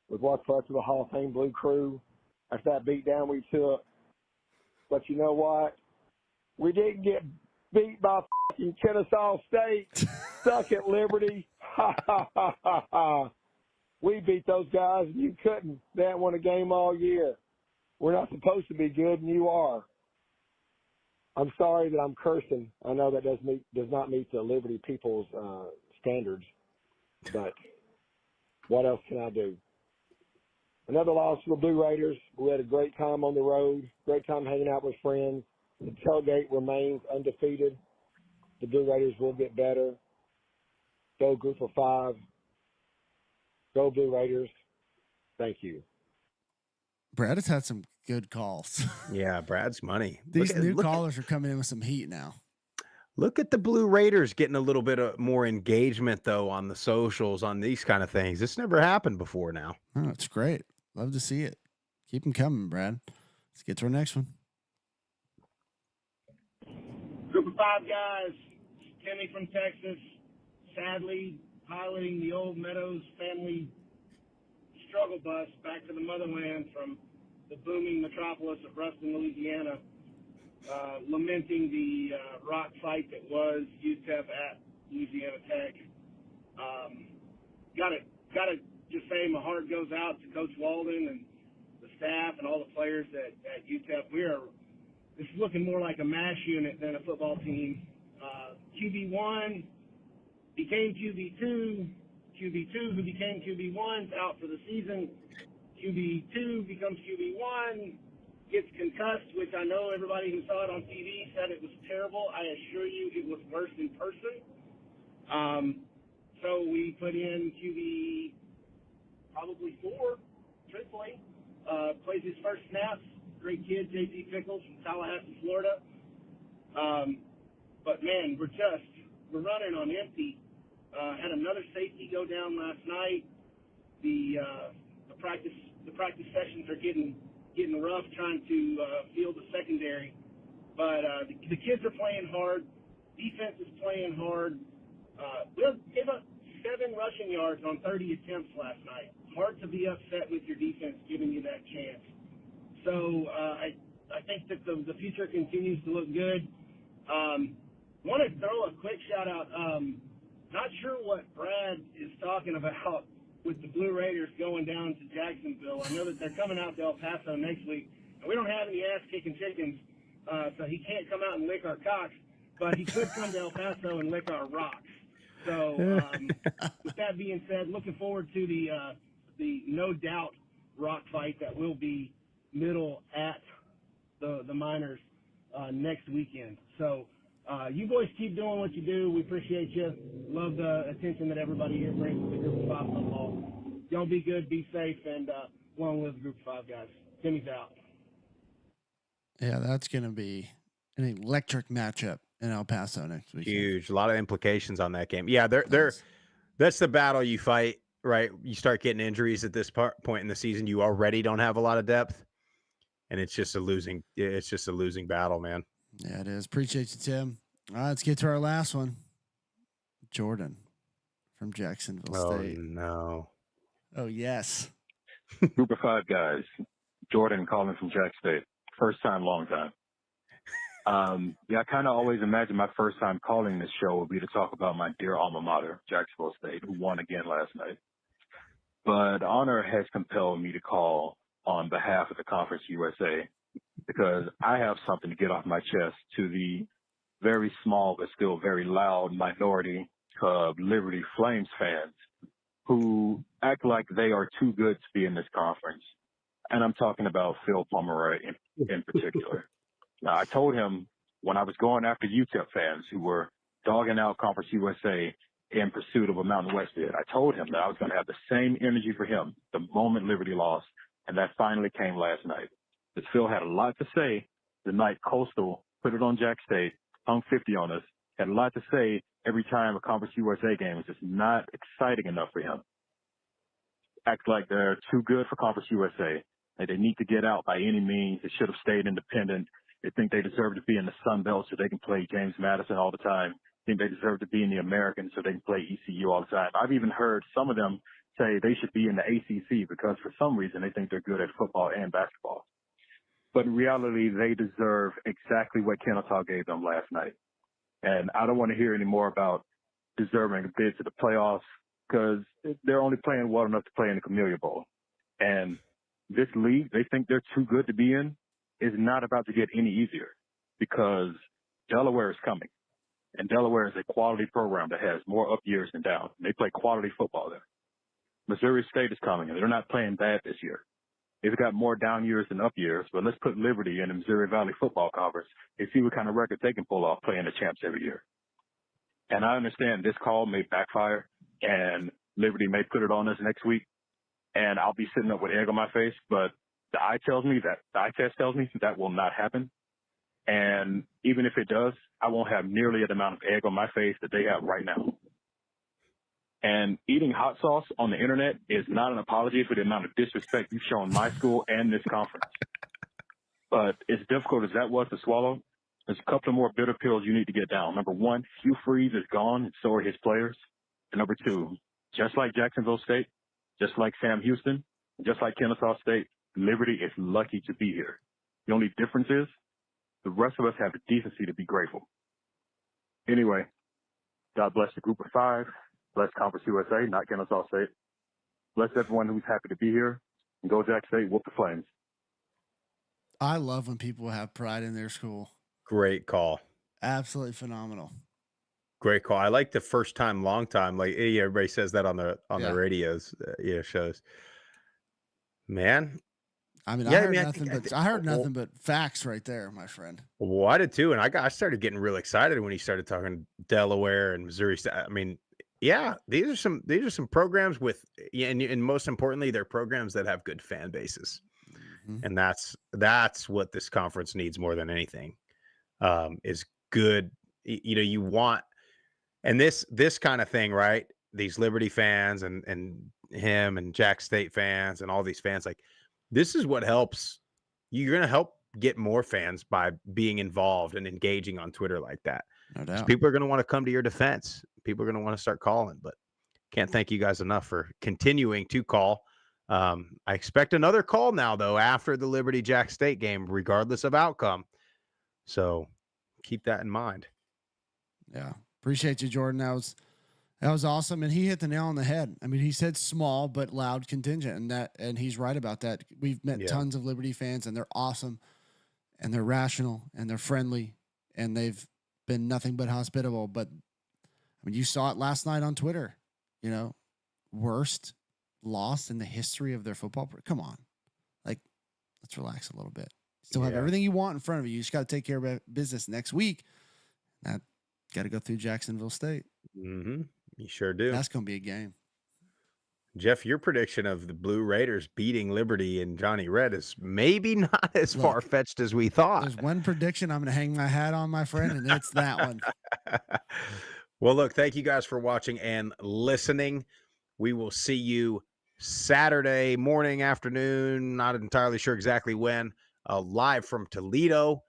with what's left of the Hall of Fame Blue Crew after that beatdown we took. But you know what? We didn't get beat by fucking Kennesaw State. Suck at Liberty. Ha, ha, ha, ha, ha. We beat those guys, and you couldn't. They haven't won a game all year. We're not supposed to be good, and you are. I'm sorry that I'm cursing. I know that does not meet the Liberty people's standards, but what else can I do? Another loss to the Blue Raiders. We had a great time on the road, great time hanging out with friends. The tailgate remains undefeated. The Blue Raiders will get better. Go Group of 5. Go Blue Raiders. Thank you. Brad has had some good calls. Yeah, Brad's money. These new callers are coming in with some heat now. Look at the Blue Raiders getting a little bit of more engagement, though, on the socials, on these kind of things. This never happened before now. Oh, it's great. Love to see it. Keep them coming, Brad. Let's get to our next one. Group of 5 guys. Timmy from Texas. Sadly, piloting the Old Meadows family struggle bus back to the motherland from the booming metropolis of Ruston, Louisiana, lamenting the rock fight that was UTEP at Louisiana Tech. Gotta just say my heart goes out to Coach Walden and the staff and all the players at UTEP. This is looking more like a MASH unit than a football team. QB1 became QB2. QB2, who became QB1, is out for the season. QB2 becomes QB1, gets concussed, which I know everybody who saw it on TV said it was terrible. I assure you it was worse in person. So we put in QB probably 4, truthfully. Plays his first snaps. Great kid, J.C. Pickles from Tallahassee, Florida. But, man, we're running on empty. Had another safety go down last night. The practice sessions are getting rough trying to field the secondary. But the kids are playing hard. Defense is playing hard. We gave up 7 rushing yards on 30 attempts last night. Hard to be upset with your defense giving you that chance. So I think that the future continues to look good. Want to throw a quick shout out. Not sure what Brad is talking about with the Blue Raiders going down to Jacksonville. I know that they're coming out to El Paso next week. And we don't have any ass-kicking chickens, so he can't come out and lick our cocks, but he could come to El Paso and lick our rocks. So with that being said, looking forward to the no doubt rock fight that will be middle at the Miners next weekend. So you boys keep doing what you do. We appreciate you. Love the attention that everybody here brings to the Group of 5 football. Y'all be good, be safe, and long live the Group of 5 guys. Timmy's out. Yeah, that's going to be an electric matchup in El Paso next week. Huge. A lot of implications on that game. Yeah, that's the battle you fight, right? You start getting injuries at this point in the season. You already don't have a lot of depth, and it's just a losing battle, man. Yeah, it is. Appreciate you, Tim. All right, let's get to our last one. Jordan from Jacksonville State. Oh, no. Oh, yes. Group of 5 guys. Jordan calling from Jack State. First time, long time. I kind of always imagined my first time calling this show would be to talk about my dear alma mater, Jacksonville State, who won again last night. But honor has compelled me to call on behalf of the Conference USA because I have something to get off my chest to the very small but still very loud minority of Liberty Flames fans who act like they are too good to be in this conference. And I'm talking about Phil Pomeroy in particular. Now, I told him when I was going after UTEP fans who were dogging out Conference USA in pursuit of a Mountain West bid, I told him that I was going to have the same energy for him the moment Liberty lost, and that finally came last night. Because Phil had a lot to say the night Coastal put it on Jack State, hung 50 on us, had a lot to say every time a Conference USA game was just not exciting enough for him. Act like they're too good for Conference USA. They need to get out by any means. They should have stayed independent. They think they deserve to be in the Sun Belt so they can play James Madison all the time. think they deserve to be in the American so they can play ECU all the time. I've even heard some of them say they should be in the ACC because for some reason they think they're good at football and basketball. But in reality, they deserve exactly what Kennesaw gave them last night. And I don't want to hear any more about deserving a bid to the playoffs because they're only playing well enough to play in the Camellia Bowl. And this league, they think they're too good to be in, is not about to get any easier because Delaware is coming. And Delaware is a quality program that has more up years than down. They play quality football there. Missouri State is coming, and they're not playing bad this year. They've got more down years than up years, but let's put Liberty in the Missouri Valley Football Conference and see what kind of record they can pull off playing the champs every year. And I understand this call may backfire, and Liberty may put it on us next week, and I'll be sitting up with egg on my face, but the eye test tells me that will not happen. And even if it does, I won't have nearly the amount of egg on my face that they have right now. And eating hot sauce on the internet is not an apology for the amount of disrespect you've shown my school and this conference. But as difficult as that was to swallow, there's a couple of more bitter pills you need to get down. Number one, Hugh Freeze is gone, and so are his players. And number two, just like Jacksonville State, just like Sam Houston, just like Kennesaw State, Liberty is lucky to be here. The only difference is the rest of us have the decency to be grateful. Anyway, God bless the group of five. Bless Conference USA, not Kennesaw State. Bless everyone who's happy to be here. And go Jack State, whoop the Flames. I love when people have pride in their school. Great call. Absolutely phenomenal. Great call. I like the first time, long time. Like everybody says that on the radios, shows. Man, I mean, I heard nothing but facts right there, my friend. Well, I did too, and I started getting real excited when he started talking Delaware and Missouri State. I mean, yeah, these are some programs with, and most importantly, they're programs that have good fan bases, and that's what this conference needs more than anything. Is good. You want, and this kind of thing, right? These Liberty fans and him and Jack State fans and all these fans, like this is what helps. You're going to help get more fans by being involved and engaging on Twitter like that. No doubt. People are going to want to come to your defense. People are going to want to start calling, but can't thank you guys enough for continuing to call. I expect another call now, though, after the Liberty Jack State game, regardless of outcome. So keep that in mind. Yeah. Appreciate you, Jordan. That was awesome. And he hit the nail on the head. I mean, he said small, but loud contingent, and he's right about that. We've met tons of Liberty fans, and they're awesome, and they're rational, and they're friendly, and they've been nothing but hospitable. But I mean, you saw it last night on Twitter, worst loss in the history of their football. Come on. Like, let's relax a little bit. Still have everything you want in front of you. You just got to take care of business next week. That got to go through Jacksonville State. Mm-hmm. You sure do. That's going to be a game. Jeff, your prediction of the Blue Raiders beating Liberty and Johnny Red is maybe not as far-fetched as we thought. There's one prediction I'm going to hang my hat on, my friend, and it's that one. Well, look, thank you guys for watching and listening. We will see you Saturday morning, afternoon, not entirely sure exactly when, live from Toledo.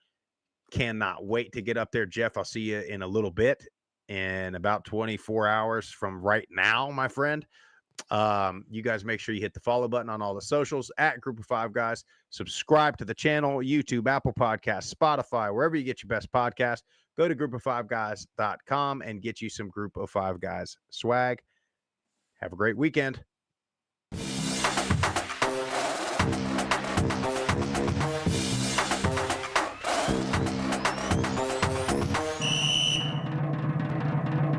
Cannot wait to get up there, Jeff. I'll see you in a little bit, in about 24 hours from right now, my friend. You guys make sure you hit the follow button on all the socials at Group of Five Guys. Subscribe to the channel, YouTube, Apple Podcasts, Spotify, wherever you get your best podcast. Go to groupof5guys.com and get you some Group of Five Guys swag. Have a great weekend.